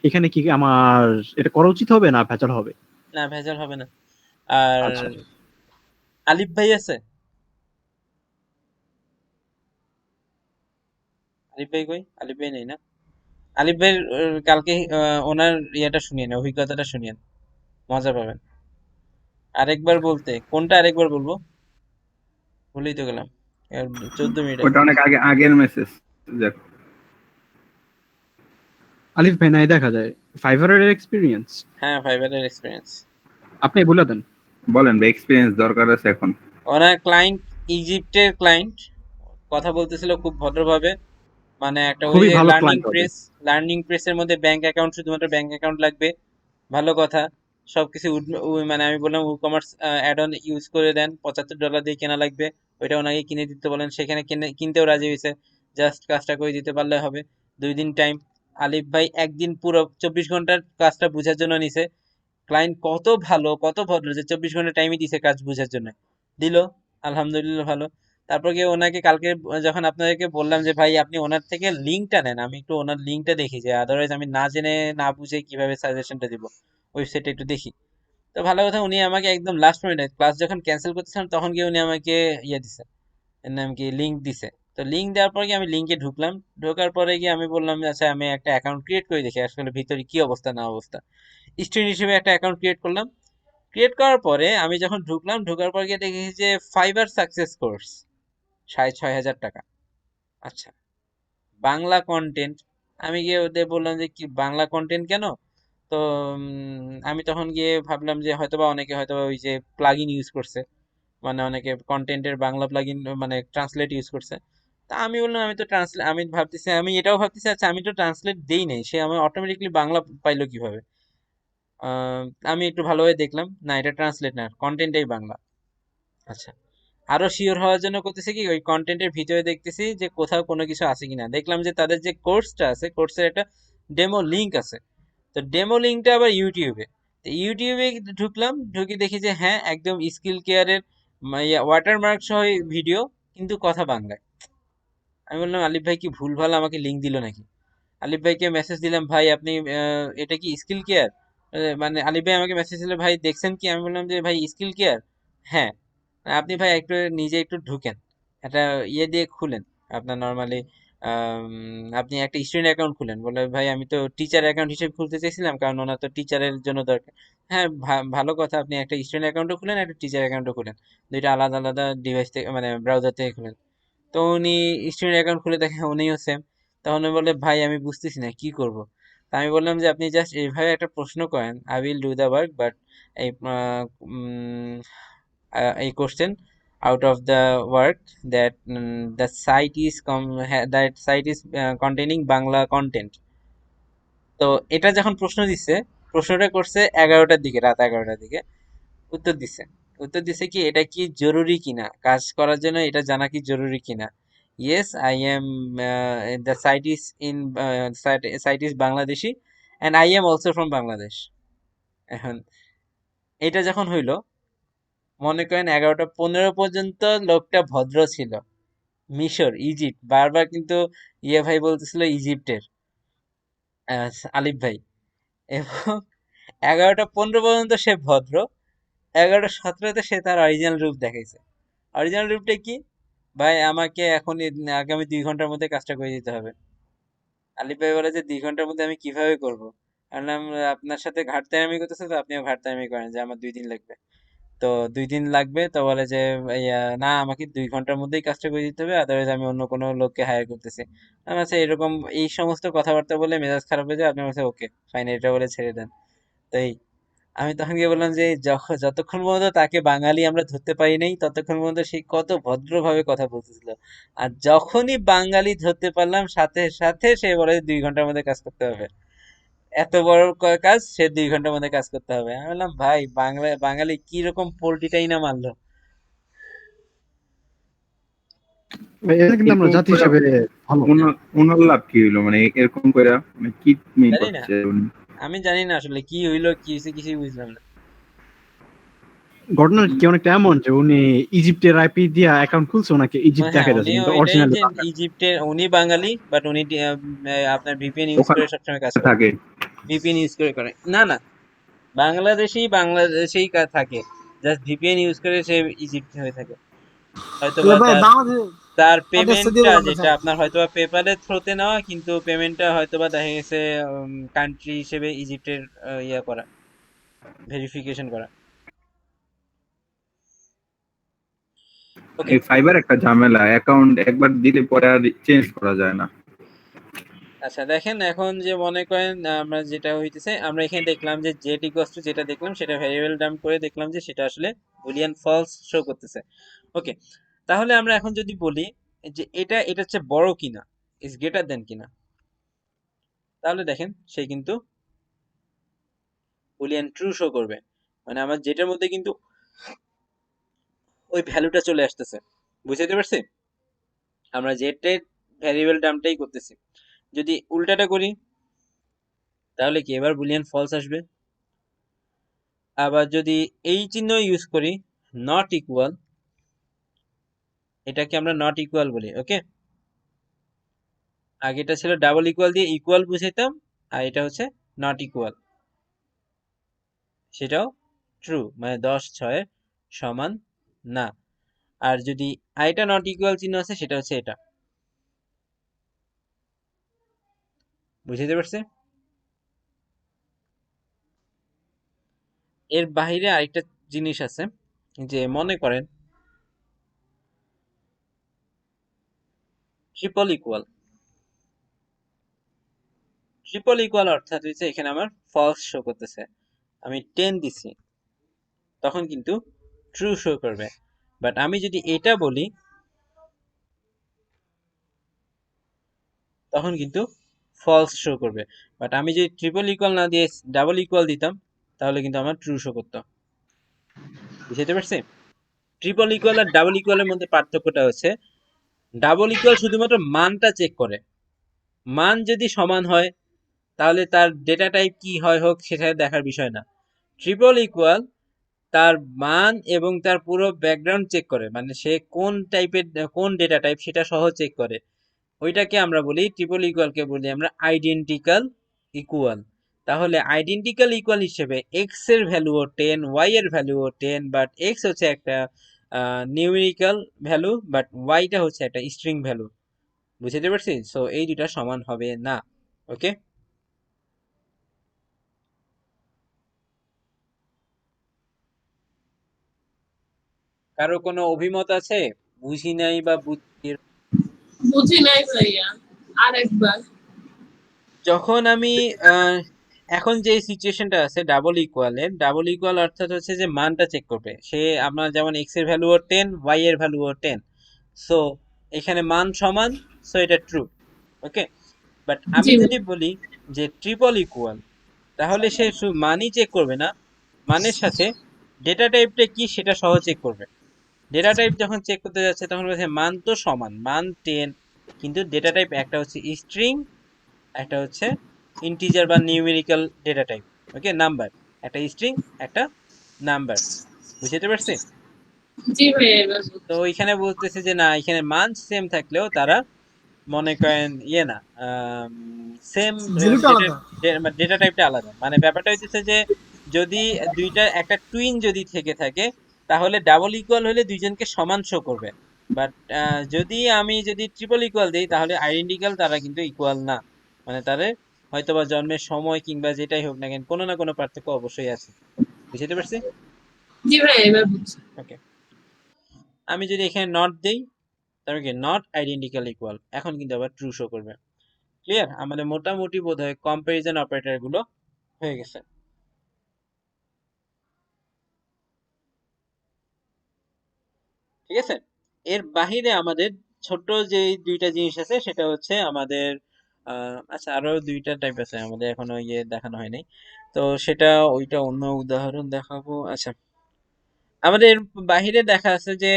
এখানে কি আমার এটা করা উচিত হবে না ভেজাল হবে? না, ভেজাল হবে না। আর আচ্ছা, আলিফ ভাই আছে? আলিফ ভাই কই? আলিফ ভাই নেই না? আলিফ ভাইয়ের কালকে ওনার ইয়েটা শুনিয়েন, অভিজ্ঞতাটা শুনিয়েন, মজা পাবেন। আরেকবার বলতে কোনটা আরেকবার বলবো? ভুলেই তো গেলাম। 14 মিনিট ওটা আগে। অনেক আগের মেসেজ। যাক, আলিফ ভাই নাই দেখা যায় ফাইবারের এক্সপিরিয়েন্স, হ্যাঁ, ফাইবারের এক্সপিরিয়েন্স। আপনি বলে দেন। বলেন ভাই, এক্সপিরিয়েন্স দরকার আছে এখন। ওনার ক্লায়েন্ট ইজিপ্টের ক্লায়েন্ট, কথা বলতেছিল খুব ভদ্রভাবে। মানে একটা ওই খুবই যে ভালো লার্নিং ক্লায়েন্ট হবে। প্রেস, লার্নিং প্রেসের মধ্যে ব্যাংক অ্যাকাউন্ট, শুধুমাত্র ব্যাংক অ্যাকাউন্ট লাগবে, ভালো কথা। সবকিছু মানে আমি বললাম কমার্স অ্যাড অন ইউজ করে দেন, $75 দিয়ে কেনা লাগবে, ওইটা ওনাকে কিনে দিতে বলেন, সেখানে কিনতেও রাজি হয়েছে। জাস্ট কাজটা করে দিতে পারলে হবে। 2 দিন টাইম। আলিফ ভাই একদিন পুরো 24 ঘন্টার কাজটা বোঝার জন্য নিছে। ক্লায়েন্ট কত ভালো, কত ভদ্র যে 24 ঘন্টা টাইমই দিছে কাজ বোঝার জন্য, দিল। আলহামদুলিল্লাহ ভালো। তারপর গিয়ে ওনাকে কালকে যখন আপনাদেরকে বললাম যে ভাই আপনি ওনার থেকে লিঙ্কটা নেন, আমি একটু ওনার লিঙ্কটা দেখি, যে আদারওয়াইজ আমি না জেনে না বুঝে কিভাবে সাজেশনটা দিব, ওয়েবসাইটে একটু দেখি। তো ভালো কথা, উনি আমাকে একদম লাস্ট মিনিটে ক্লাস যখন ক্যান্সেল করতেছিলাম তখন গিয়ে উনি আমাকে ইয়ে দিছে, এর নাম কি, লিঙ্ক দিছে। তো লিঙ্ক দেওয়ার পর গিয়ে আমি লিঙ্কে ঢুকলাম। ঢোকার পরে গিয়ে আমি বললাম যে আচ্ছা আমি একটা অ্যাকাউন্ট ক্রিয়েট করে দেখি আসলে ভিতরে কি অবস্থা না অবস্থা। স্টুডেন্ট হিসেবে একটা অ্যাকাউন্ট ক্রিয়েট করলাম। ক্রিয়েট করার পরে আমি যখন ঢুকলাম, ঢোকার পর গিয়ে দেখি যে ফাইবার সাকসেস কোর্স, 6,500 টাকা। আচ্ছা, বাংলা কন্টেন্ট। আমি গিয়ে ওদের বললাম যে কি বাংলা কন্টেন্ট কেন? তো আমি তখন গিয়ে ভাবলাম যে হয়তোবা অনেকে হয়তোবা ওই যে প্লাগইন ইউজ করছে, মানে অনেকে কন্টেন্টের বাংলা প্লাগইন মানে ট্রান্সলেট ইউজ করছে। তা আমি বললাম আমি তো ট্রান্সলেট, আমি ভাবতেছি, আমি এটাও ভাবতেছি আচ্ছা আমি তো ট্রান্সলেট দেই নাই, সে আমার অটোমেটিকলি বাংলা পাইলো কিভাবে? আহ, আমি একটু ভালোভাবে দেখলাম, না এটা ট্রান্সলেট না, কন্টেন্টটাই বাংলা। আচ্ছা, আরো শিওর হওয়ার জন্য করতেছি কি, ওই কন্টেন্টের ভিতরে দেখতেছি যে কোথাও কোনো কিছু আছে কিনা। দেখলাম যে তাদের যে কোর্সটা আছে, কোর্সের একটা ডেমো লিংক আছে। তো ডেমো লিঙ্কটা আবার ইউটিউবে। তো ইউটিউবে ঢুকলাম, ঢুকে দেখি যে হ্যাঁ একদম স্কিল কেয়ারের ওয়াটারমার্ক সহ ভিডিও, কিন্তু কথা বাংলায়। আমি বললাম আলিফ ভাই কি ভুলভাল আমাকে লিঙ্ক দিল নাকি? আলিফ ভাইকে মেসেজ দিলাম, ভাই আপনি এটা কি স্কিল কেয়ার? মানে আলিফ ভাই আমাকে মেসেজ দিল, ভাই দেখছেন কি? আমি বললাম যে ভাই স্কিল কেয়ার, হ্যাঁ। আপনি ভাই একটু নিজে একটু ঢুকেন, একটা ইয়ে দিয়ে খুলেন, আপনার নর্মালি আপনি একটা স্টুডেন্ট অ্যাকাউন্ট খুলেন। বলে ভাই আমি তো টিচার অ্যাকাউন্ট হিসেবে খুলতে চাইছিলাম, কারণ ওনার তো টিচারের জন্য দরকার। হ্যাঁ, ভালো কথা, আপনি একটা স্টুডেন্ট অ্যাকাউন্টও খুলেন, একটা টিচার অ্যাকাউন্টও খুলেন, দুইটা আলাদা আলাদা ডিভাইস থেকে মানে ব্রাউজার থেকে খুলেন। তো উনি স্টুডেন্ট অ্যাকাউন্ট খুলে দেখেন উনিও সেম। তখন উনি বলে ভাই আমি বুঝতেছি না কি করব। তা আমি বললাম যে আপনি জাস্ট এইভাবে একটা প্রশ্ন করেন, I will do the work but এই এই question out of the work that the site is that site is containing Bangla content. তো এটা যখন প্রশ্ন দিচ্ছে, প্রশ্নটা করছে 11টার দিকে, রাত 11টার দিকে। উত্তর দিছে, উত্তর দিছে কি এটা কি জরুরি কিনা, কাজ করার জন্য এটা জানা কি জরুরি কিনা। Yes I am, the site is in, site is Bangladeshi and I am also from Bangladesh. এখন এটা যখন হইলো, মনে করেন 11টা 15 পর্যন্ত লোকটা ভদ্র ছিল। মিশর, ইজিপ্ট, বারবার কিন্তু ইয়ে ভাই বলতেছিল ইজিপ্টের, আলিফ ভাই। এবং 11টা 15 পর্যন্ত সে ভদ্র। 11টা 17তে সে তার অরিজিনাল রূপ দেখাইছে। অরিজিনাল রূপটা কি? ভাই আমাকে এখনই আগামী 2 ঘন্টার মধ্যে কাজটা করে দিতে হবে। আলিফ ভাই বলে যে 2 ঘন্টার মধ্যে আমি কিভাবে করব? আমি বললাম আপনার সাথে ঘাটতারামি করতেছে তো আপনিও ঘাটতারামি করেন, যে আমার 2 দিন লাগবে। তো 2 দিন লাগবে, তো বলে যে না আমাকে 2 ঘন্টার মধ্যেই কাজটা করে দিতে হবে, আদারওয়াইজ আমি অন্য কোনো লোককে হায়ার করতেছি। আমি আচ্ছা এরকম এই সমস্ত কথাবার্তা বলে মেজাজ খারাপ হয়ে যায়, আপনি বলছে ওকে ফাইন, এটা বলে ছেড়ে দেন। তো এই আমি তখন গিয়ে বললাম যে যতক্ষণ পর্যন্ত তাকে বাঙালি আমরা ধরতে পারি নাই ততক্ষণ পর্যন্ত সে কত ভদ্রভাবে কথা বলতেছিল। আর যখনই বাঙালি ধরতে পারলাম, সাথে সাথে সে বলে 2 ঘন্টার মধ্যে কাজ করতে হবে। এত বড় কাজ সে 2 ঘন্টার মধ্যে কাজ করতে হবে। আমি বললাম ভাই বাঙালি কি রকম পোল্টিটাই না মারলো। এটা কিন্তু আমরা এরকম জাতি করে হিসেবে ভালো। ওনার লাভ কি হইলো, মানে এরকম করে মানে কি মিন জানি না, করছে উনি? আমি জানি না আসলে কি হইলো, কি হয়েছে কিছুই বুঝলাম না। ঘটনা কি অনেকটা এমন যে উনি ইজিপ্টের আইপি দিয়া অ্যাকাউন্ট খুলছে, ওনাকে ইজিপ্ট হ্যাঁ দেখা যাচ্ছে উনিও কিন্তু এটাই অরিজিনালি যে ইজিপ্টের, উনি বাঙালি বাট উনি আপনার ভিপিএন ইউজ ওখানে করে সবসময় কাজ করে। থাকে। ভিপিএন ইউজ করে না না, বাংলাদেশেই থাকে, জাস্ট ভিপিএন ইউজ করে সে ইজিপ্ট হয়ে থাকে। হয়তো তাহলে বা ভাই তার বাংলাদেশ তার অ্যাড্রেসটা দিয়ে পেমেন্টটা দেবেন যেটা স্যার। আপনার হয়তোবা পেপ্যালের থ্রুতে নেওয়া, কিন্তু পেমেন্টটা হয়তোবা দেখা গেছে কান্ট্রি হিসেবে ইজিপ্টের ইয়া করা, ভেরিফিকেশন করা। ওকে, এই ফাইবার একটা ঝামেলা, অ্যাকাউন্ট একবার দিলে পরে আর চেঞ্জ করা যায় না। আচ্ছা দেখেন এখন যে মনে করেন আমরা যেটা হইতেছে, আমরা এখানে দেখলাম যে জেট ইকুয়ালস টু যেটা দেখলাম সেটা ভ্যারিয়েবল ডাম্প করে দেখলাম যে সেটা আসলে বুলিয়ান ফলস শো করতেছে। ওকে, তাহলে আমরা এখন যদি বলি যে এটা হচ্ছে বড় কিনা, ইজ গ্রেটার দেন কিনা, তাহলে দেখেন সে কিন্তু বুলিয়ান ট্রু শো করবে। মানে আমার যেটার মধ্যে কিন্তু ওই ভ্যালুটা চলে আসতেছে। বুঝতে পারছি? আমরা যেটার ভ্যারিয়েবল ডাম্পটাই করতেছি। যদি উল্টাটা করি তাহলে কি এবার বুলিয়ান ফলস আসবে। আবার যদি এই চিহ্ন ইউজ করি, নট ইকুয়াল, এটাকে আমরা নট ইকুয়াল বলি। ওকে, আগেটা ছিল ডাবল ইকুয়াল দিয়ে ইকুয়াল বুঝাইতাম, আর এটা হচ্ছে নট ইকুয়াল, সেটাও ট্রু, মানে 10/6 সমান না। আর যদি আরেকটা নট ইকুয়াল চিহ্ন আছে সেটা হচ্ছে এটা। বুঝতে পারছে? এর বাইরে আরেকটা জিনিস আছে, যে মনে করেন ট্রিপল ইকুয়াল। ট্রিপল ইকুয়াল অর্থাৎ হচ্ছে এখানে আমার ফলস শো করতেছে, আমি 10 দিছি তখন কিন্তু ট্রু শো করবে। বাট আমি যদি এটা বলি তখন কিন্তু ফলস শো করবে। বাট আমি যদি ট্রিপল ইকুয়াল না দিয়ে ডাবল ইকুয়াল দিতাম তাহলে কিন্তু আমার ট্রু শো করতো। বুঝতে পারছি? ট্রিপল ইকুয়াল আর ডাবল ইকুয়ালের মধ্যে পার্থক্যটা হচ্ছে ডাবল ইকুয়াল শুধুমাত্র মানটা চেক করে, মান যদি সমান হয় তাহলে তার ডেটা টাইপ কি হয় হোক সেটা দেখার বিষয় না। ট্রিপল ইকুয়াল তার মান এবং তার পুরো ব্যাকগ্রাউন্ড চেক করে, মানে সে কোন টাইপের কোন ডেটা টাইপ সেটা সহ চেক করে। ওইটাকে আমরা বলি ট্রিপল ইকুয়ালকে বলি আমরা আইডেন্টিক্যাল ইকুয়াল। তাহলে আইডেন্টিক্যাল ইকুয়াল হিসেবে এক্স এর ভ্যালুও 10, ওয়াই এর ভ্যালুও 10, বাট এক্স হচ্ছে একটা নিউমেরিক্যাল ভ্যালু, বাট ওয়াইটা হচ্ছে একটা স্ট্রিং ভ্যালু। বুঝতে পারছি? সো এই দুটা সমান হবে না। ওকে, কারো কোনো অভিমত আছে? বুঝি নাই বা বুঝি, বুঝি নাই ভাইয়া, আরেকবার। যখন আমি আহ, এখন যে সিচুয়েশনটা আছে ডাবল ইকুয়ালের, ডাবল ইকুয়াল অর্থাৎ হচ্ছে যে মানটা চেক করবে সে, আপনার যেমন এক্স এর ভ্যালুও 10, ওয়াই এর ভ্যালুও 10, সো এখানে মান সমান, সো এটা ট্রু। ওকে, বাট আমি জি যদি বলি যে ট্রিপল ইকুয়াল, তাহলে সে শুধু মানই চেক করবে না, মানের সাথে ডেটা টাইপটা কি সেটা সহ চেক করবে। ডেটা টাইপ যখন চেক করতে যাচ্ছে তখন বলছে মান তো সমান, মান 10, কিন্তু ডেটা টাইপ একটা হচ্ছে স্ট্রিং, একটা হচ্ছে ইন্টিজার বা নিউমেরিক্যাল ডেটা টাইপ। ওকে, নাম্বার, একটা স্ট্রিং, একটা নাম্বার। বুঝতে পারছি? জি ভাইয়া, এবার তো বুঝছি। এখানে বলতেছে যে না, এখানে মান সেম থাকলেও তারা মনে করেন ইয়ে না, সেম ভ্যালুটা ডেটা, আলাদা। ডেটা টাইপটা আলাদা। মানে ব্যাপারটা হচ্ছে যে যদি দুইটা একটা টুইন যদি থেকে থাকে তাহলে ডাবল ইকুয়াল হলে দুইজনকে সমান শো করবে। বাট যদি ট্রিপল ইকুয়াল দিই তাহলে আইডেন্টিক্যাল, তারা কিন্তু ইকুয়াল না। মানে তাদের হয়তোবা জন্মের সময় কিংবা যেটাই হোক না কেন কোনো না কোনো পার্থক্য অবশ্যই আছে। বুঝতে পারছি? জি ভাইয়া, এবার বুঝছি। ওকে, আমি যদি এখানে নট দেই তাহলে কি নট আইডেন্টিক্যাল ইকুয়াল, এখন কিন্তু আবার ট্রু শো করবে। ক্লিয়ার? আমাদের মোটামুটি বোধহয় কম্পারিজন অপারেটর গুলো হয়ে গেছে। ঠিক আছে, এর বাহিরে আমাদের ছোট্ট যে দুইটা জিনিস আছে সেটা হচ্ছে আমাদের আচ্ছা আরো দুইটা টাইপ আছে আমাদের এখনো ইয়ে দেখানো হয়নি, তো সেটা ওইটা অন্য উদাহরণ দেখাবো। আচ্ছা, আমাদের বাহিরে দেখা আছে যে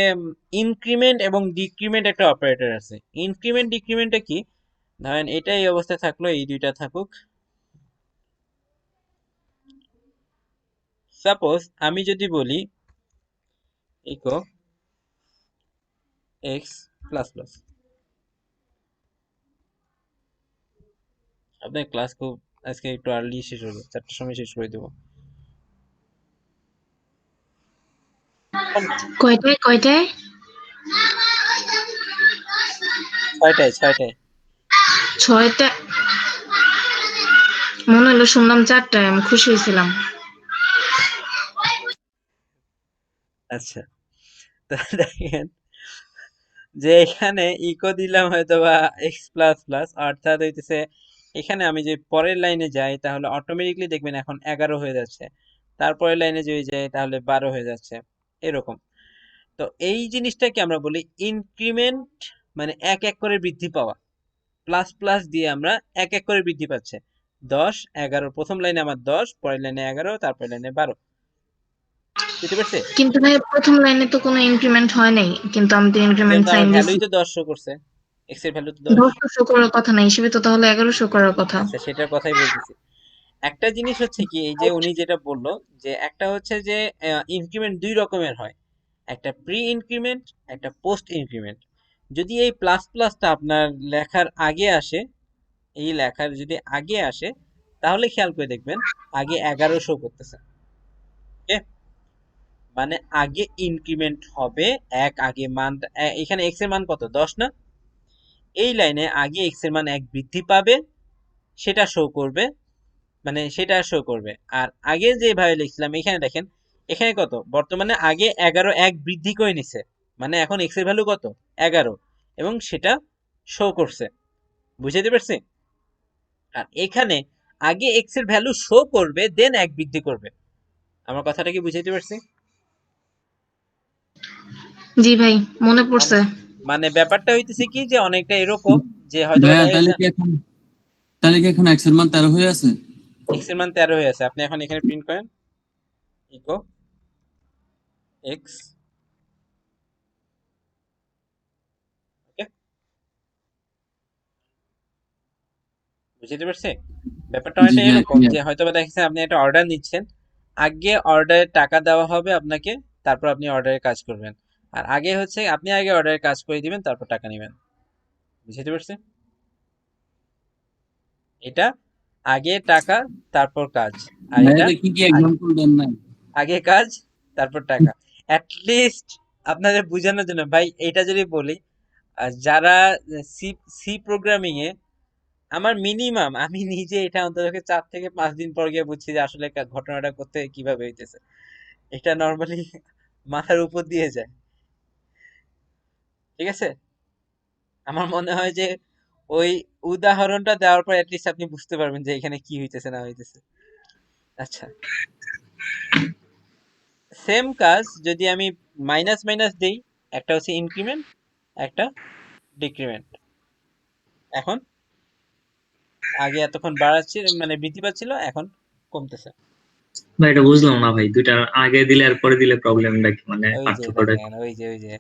ইনক্রিমেন্ট এবং ডিক্রিমেন্ট একটা অপারেটর আছে। ইনক্রিমেন্ট ডিক্রিমেন্টটা কি? ধরেন এটা এই অবস্থায় থাকলো, এই দুইটা থাকুক। সাপোজ আমি যদি বলি ইকো এক্স প্লাস প্লাস, আপনার ক্লাস খুব আজকে একটু আর্লি শেষ হবে, 4টার সময় শেষ করে দেবো। কয়টায় কয়টায়? 6টায় 6টায়। 6টা মনে হলো শুনলাম 4টায়, আমি খুশি হয়েছিলাম। আচ্ছা, তো দেখেন যে এখানে ইকো দিলাম হয়তো বা এক্স প্লাস প্লাস, অর্থাৎ হইতেছে এখানে আমি যে পরের লাইনে যাই তাহলে অটোমেটিকলি দেখবেন এখন 11 হয়ে যাচ্ছে, তারপরের লাইনে যদি যাই তাহলে 12 হয়ে যাচ্ছে, এরকম। তো এই জিনিসটাকে আমরা বলি ইনক্রিমেন্ট, মানে এক এক করে বৃদ্ধি পাওয়া। প্লাস প্লাস দিয়ে আমরা এক এক করে বৃদ্ধি পাচ্ছে। 10 11, প্রথম লাইনে আমার 10, পরের লাইনে 11, তারপরের লাইনে 12। বুঝতে পারছি? কিন্তু ভাই প্রথম লাইনে তো কোনো ইনক্রিমেন্ট হয় নাই, কিন্তু আমি তো ইনক্রিমেন্ট কিন্তু আমার সাইন দিছি। ভ্যালুই তো 10 শো করছে, এক্স এর ভ্যালু তো 10। 10 শো করার কথা না, হিসেবে তো তাহলে 11 শো করার কথা। আচ্ছা, সেটার কথাই বলতেছি। একটা জিনিস হচ্ছে কি, এই যে উনি যেটা বললো যে একটা হচ্ছে যে ইনক্রিমেন্ট দুই রকমের হয়, একটা প্রি ইনক্রিমেন্ট, একটা পোস্ট ইনক্রিমেন্ট। যদি এই প্লাস প্লাসটা আপনার লেখার আগে আসে, এই লেখার যদি আগে আসে, তাহলে খেয়াল করে দেখবেন আগে 11 শো করতেছে। ওকে, মানে আগে ইনক্রিমেন্ট হবে এক, আগে মান এখানে এক্স এর মান কত, 10 না? এই লাইনে আগে এক্স এর মান 1 বৃদ্ধি পাবে, সেটা শো করবে, মানে সেটা শো করবে। আর আগে যেভাবে লিখছিলাম এখানে দেখেন, এখানে কত বর্তমানে আগে 11 1 বৃদ্ধি করে নিছে, মানে এখন এক্স এর ভ্যালু কত, 11, এবং সেটা শো করছে। বুঝাতে পারছি? আর এখানে আগে এক্স এর ভ্যালু শো করবে, দেন 1 বৃদ্ধি করবে। আমার কথাটা কি বুঝাইতে পারছি? জি ভাই, মনে মানে পড়ছে। মানে ব্যাপারটা হইতেছে কি যে অনেকটা এরকম যে হয়তো ভাইয়া দেখা গেছে তাহলে কি এখন এক্স এর মান 13 হয়ে আছে? এক্স এর মান 13 হয়ে আছে। আপনি এখন এখানে প্রিন্ট করেন ইকো এক্স, ওকে, বুঝতে পারছি? ব্যাপারটা জি অনেকটা ভাইয়া এরকম clear। যে হয়তো বা দেখছেন আপনি একটা অর্ডার নিচ্ছেন, আগে অর্ডারের টাকা দেওয়া হবে আপনাকে, তারপর আপনি অর্ডারের কাজ করবেন। আর আগে হচ্ছে আপনি আগে অর্ডারের কাজ করে দিবেন, তারপর টাকা নেবেন। বুঝতে পারছি? এটা আগে টাকা তারপর কাজ, আর ভাইয়া এটা দেখি কি আগে এক্সাম্পল দেন না। আগে কাজ তারপর টাকা। অ্যাটলিস্ট আপনাদের বোঝানোর জন্য ভাই এটা যদি বলি, যারা সি সি প্রোগ্রামিং এ, আমার মিনিমাম আমি নিজে এটা অন্তত 4 থেকে 5 দিন পর গিয়ে বুঝছি যে আসলে ঘটনাটা করতে কিভাবে হইতেছে। এটা নর্মালি মাথার উপর দিয়ে যায়। ঠিক আছে, আমার মনে হয় যে ওই উদাহরণটা দেওয়ার পর অ্যাটলিস্ট আপনি বুঝতে পারবেন যে এখানে কি হইতেছে না হইতেছে। আচ্ছা, সেম কাজ যদি আমি মাইনাস মাইনাস দেই, একটা হচ্ছে ইনক্রিমেন্ট, একটা ডিক্রিমেন্ট। এখন আগে এতক্ষণ বাড়াচ্ছিল, মানে বৃদ্ধি পাচ্ছিল, এখন কমতেছে। ভাই এটা বুঝলাম না ভাই, দুইটা আগে দিলে আর পরে দিলে প্রবলেমটা কি, মানে ওই যে পার্থক্যটা কি? দেখেন, ওই যে আগে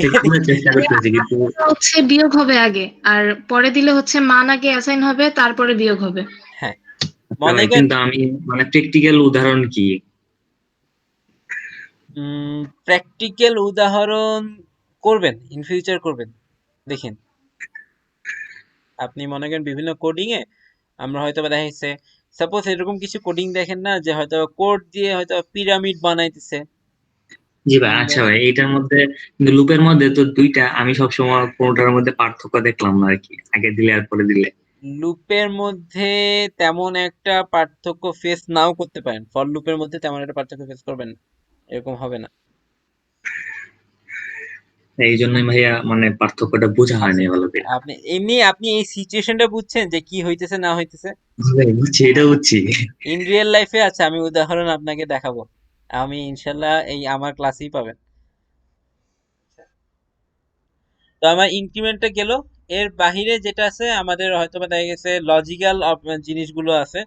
একটু আমরা চেষ্টা মানে করতেছি কিন্তু হচ্ছে বিয়োগ হবে আগে, আর পরে দিলে হচ্ছে মান আগে অ্যাসাইন হবে, তারপরে বিয়োগ হবে। হ্যাঁ, আচ্ছা মনে ভাই, করেন কিন্তু আমি মানে প্র্যাকটিক্যাল উদাহরণ কি? প্র্যাকটিক্যাল উদাহরণ করবেন, ইন ফিউচার করবেন, দেখেন। আপনি মনে করেন বিভিন্ন কোডিং এ আমরা হয়তো বা দেখা যাচ্ছে, সাপোজ এরকম কিছু কোডিং দেখেন না যে হয়তো কোড দিয়ে হয়তো পিরামিড বানাইতেছে। জি ভাই, আচ্ছা ভাই, এইটার মধ্যে কিন্তু লুপের মধ্যে তো দুইটা, আমি সবসময় কোনটার মধ্যে পার্থক্য দেখলাম না আর কি, আগে দিলে আর পরে দিলে। লুপের মধ্যে তেমন একটা পার্থক্য ফেস নাও করতে পারেন, ফর লুপের মধ্যে তেমন একটা পার্থক্য ফেস করবেন না, এরকম হবে না। এই জন্যই ভাইয়া মানে পার্থক্যটা বোঝা আচ্ছা, হয়নি ভালো করে। আপনি এমনি আপনি এই সিচুয়েশনটা বুঝছেন যে কি হইতেছে না হইতেছে জি ভাই, বুঝছি, এটা বুঝছি। ইন রিয়েল লাইফে। আচ্ছা, আমি উদাহরণ আপনাকে দেখাবো, আমি ইনশাল্লাহ এই আমার ক্লাসেই পাবেন। তো আমার ইনক্রিমেন্টটা গেল, এর বাহিরে যেটা আছে আমাদের হয়তো বা দেখা গেছে লজিক্যাল জিনিসগুলো আছে।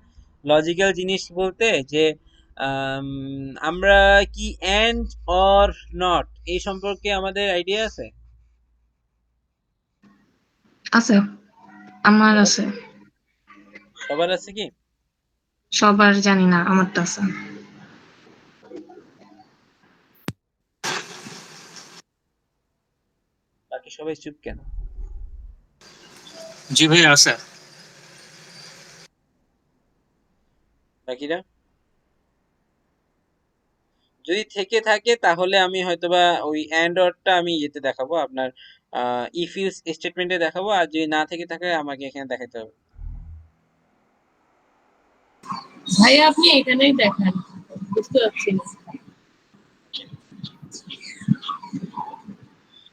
লজিক্যাল জিনিস বলতে যে আম, আমরা কি এন্ড অর নট এই সম্পর্কে আমাদের আইডিয়া আছে? আছে, আমার সবার আছে। সবার আছে কি? সবার জানি না, আমারটা আছে। বাকি সবাই চুপ কেন? জি ভাই আছে। বাকিরা যদি থেকে থাকে তাহলে আমি হয়তোবা ওই অ্যান্ড অরটা আমি ইয়েতে দেখাবো, আপনার ইফ ইউজ স্টেটমেন্টে দেখাবো, আর যদি না থেকে থাকে আমাকে এখানে দেখাতে হবে। ভাইয়া আপনি এখানেই দেখান, বুঝতে পারছি না।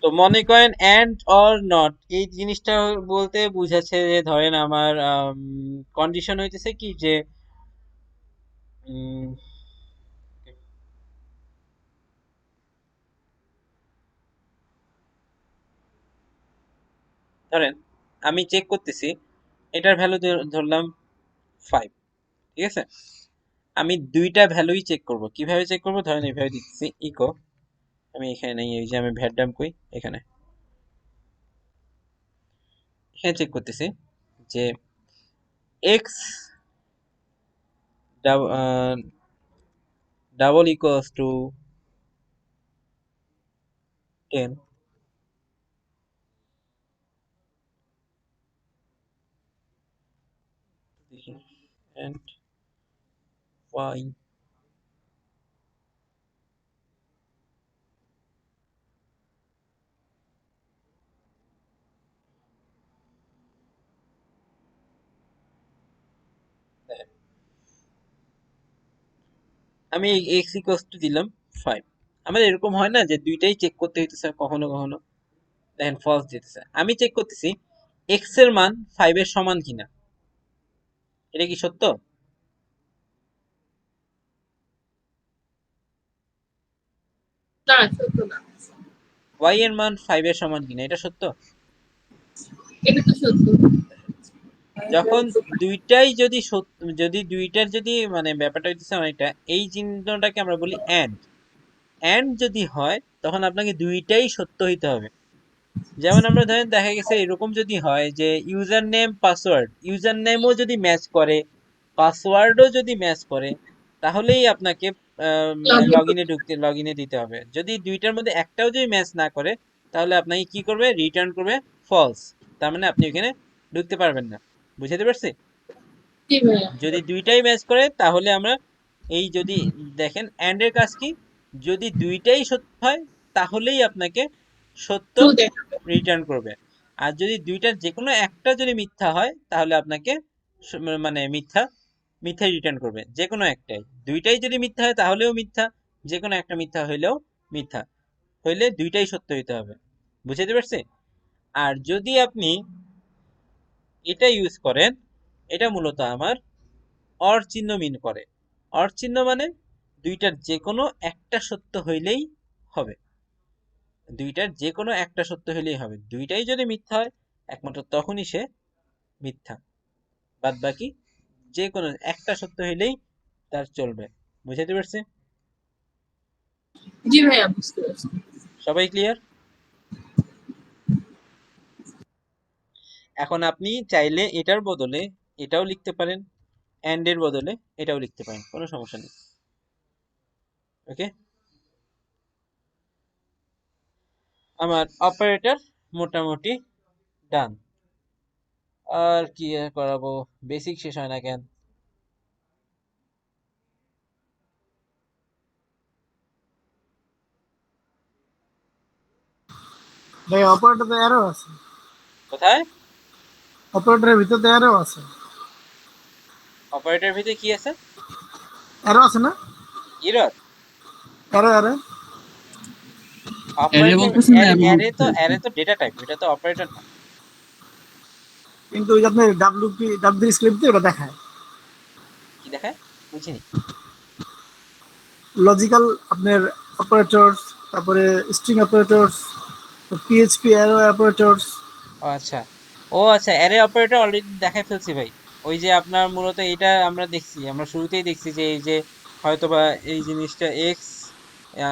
তো মনে করেন অ্যান্ড অর নট এই জিনিসটা বলতে বুঝাচ্ছে যে ধরেন আমার কন্ডিশন হইতেছে কি যে উম, ধরেন আমি চেক করতেছি, এটার ভ্যালু ধরলাম 5, ঠিক আছে? আমি দুইটা ভ্যালুই চেক করব। কিভাবে চেক করব? ধরেন এইভাবে দিচ্ছি ইকো, আমি এখানে নেই, এই যে আমি ভ্যাডাম কই এখানে এখানে চেক করতেছি যে এক্স ডাবল ইকুয়ালস টু 10, দেখি, and y আমি এক্স ইকুয়ালস টু দিলাম 5। আমাদের এরকম হয় না যে দুইটাই চেক করতে হইতেছে কখনো কখনো, দেখেন ফলস দিতেছে। আমি চেক করতেছি এক্স এর মান 5 এর সমান কিনা, এটা কি সত্য? না, সত্য না। ওয়াই এর মান 5 এর সমান কিনা, এটা সত্য? এটা তো সত্য। যখন যদি দুইটার যদি মানে ব্যাপারটা হইতেছে অনেকটা, এই চিহ্নটাকে আমরা বলি অ্যান্ড যদি হয় তখন আপনাকে দুইটাই সত্য হইতে হবে। যেমন আমরা ধরেন দেখা গেছে এরকম যদি হয় যে ইউজার নেম ইউজার নেমও যদি ম্যাচ করে, পাসওয়ার্ডও যদি ম্যাচ করে, তাহলেই আপনাকে লগ ইনে দিতে হবে। যদি দুইটার মধ্যে একটাও যদি ম্যাচ না করে, তাহলে আপনাকে কি করবে? রিটার্ন করবে ফলস। তার মানে আপনি ওখানে ঢুকতে পারবেন না। বুঝতে পারছি? জি ভাইয়া। যদি দুইটাই ম্যাচ করে তাহলে আমরা এই যদি দেখেন অ্যান্ড এর কাজ কি, যদি দুইটাই সত্য হয় তাহলেই আপনাকে সত্য ট্রু দেখাবে। রিটার্ন করবে। আর যদি দুইটার যে কোনো একটা যদি মিথ্যা হয় তাহলে আপনাকে মানে মিথ্যা রিটার্ন করবে, যে কোনো একটাই। দুইটাই যদি মিথ্যা হয় তাহলেও মিথ্যা, যে কোনো একটা মিথ্যা হইলেও মিথ্যা, হইলে দুইটাই সত্য হইতে হবে। বুঝতে পারছি? আর যদি আপনি এটা ইউজ করেন, এটা মূলত আমার অর চিহ্ন মিন করে। অর চিহ্ন মানে দুইটার যে কোনো একটা সত্য হইলেই হবে, দুইটার যে কোনো একটা সত্য হইলেই হবে। দুইটাই যদি মিথ্যা হয় একমাত্র তখনই সে মিথ্যা, বাদ বাকি যে কোনো একটা সত্য হইলেই তার চলবে। বুঝতে পারছি? জি ভাইয়া, বুঝতে পারছি। সবাই ক্লিয়ার? এখন আপনি চাইলে এটার বদলে এটাও লিখতে পারেন, অ্যান্ড এর বদলে এটাও লিখতে পারেন, কোনো সমস্যা নেই। ওকে, আমার অপারেটর মোটামুটি ডান। আর কি করাবো, বেসিক শেষ হয় না কেন? ভাই অপারেটর এরও আছে, কোথায়? অপারেটরের ভিতরে তো এরও আছে। অপারেটর ভিতরে কি আছে? এরও আছে না? এরর? এরো এরো অ্যারে অপারেটর বলতেছেন না অ্যারে তো ডেটা টাইপ, এটা তো অপারেটর না। কিন্তু ওই যে আপনার ডাব্লিউ স্ক্রিপ্টে ওটা দেখায় কি দেখায়? বুঝিনি। লজিক্যাল আপনার অপারেটরস, তারপরে স্ট্রিং অপারেটরস, পিএইচপি এরো অপারেটরস। ও আচ্ছা, ও আচ্ছা, অ্যারে অপারেটর অলরেডি দেখাই ফেলছি ভাই। ওই যে আপনার মূলত এটা আমরা দেখছি, আমরা শুরুতেই দেখছি যে এই যে হয়তোবা এই জিনিসটা এক্স,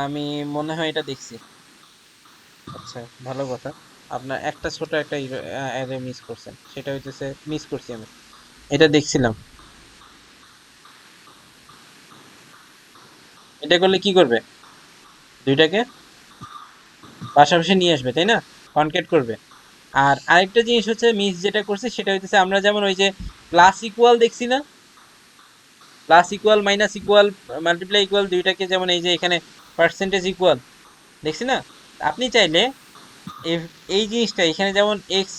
আমি মনে হয় এটা দেখছি। আচ্ছা, ভালো কথা। আপনার একটা ছোট একটা অ্যারে মিস করছেন, সেটা হইতেছে মিস করছি আমি, এটা দেখছিলাম। এটা করলে কি করবে? দুইটাকে পাশাপাশি নিয়ে আসবে, তাই না? কনক্যাট করবে। আর আরেকটা জিনিস হচ্ছে মিস যেটা করছে সেটা হইতেছে, আমরা যেমন ওই যে প্লাস ইকুয়াল দেখছি না, plus equal minus equal multiply equal দুইটাকে যেমন এই যে এখানে পার্সেন্টেজ ইকুয়াল দেখছি না, আপনি চাইলে এই জিনিসটা এখানে যেমন এক্স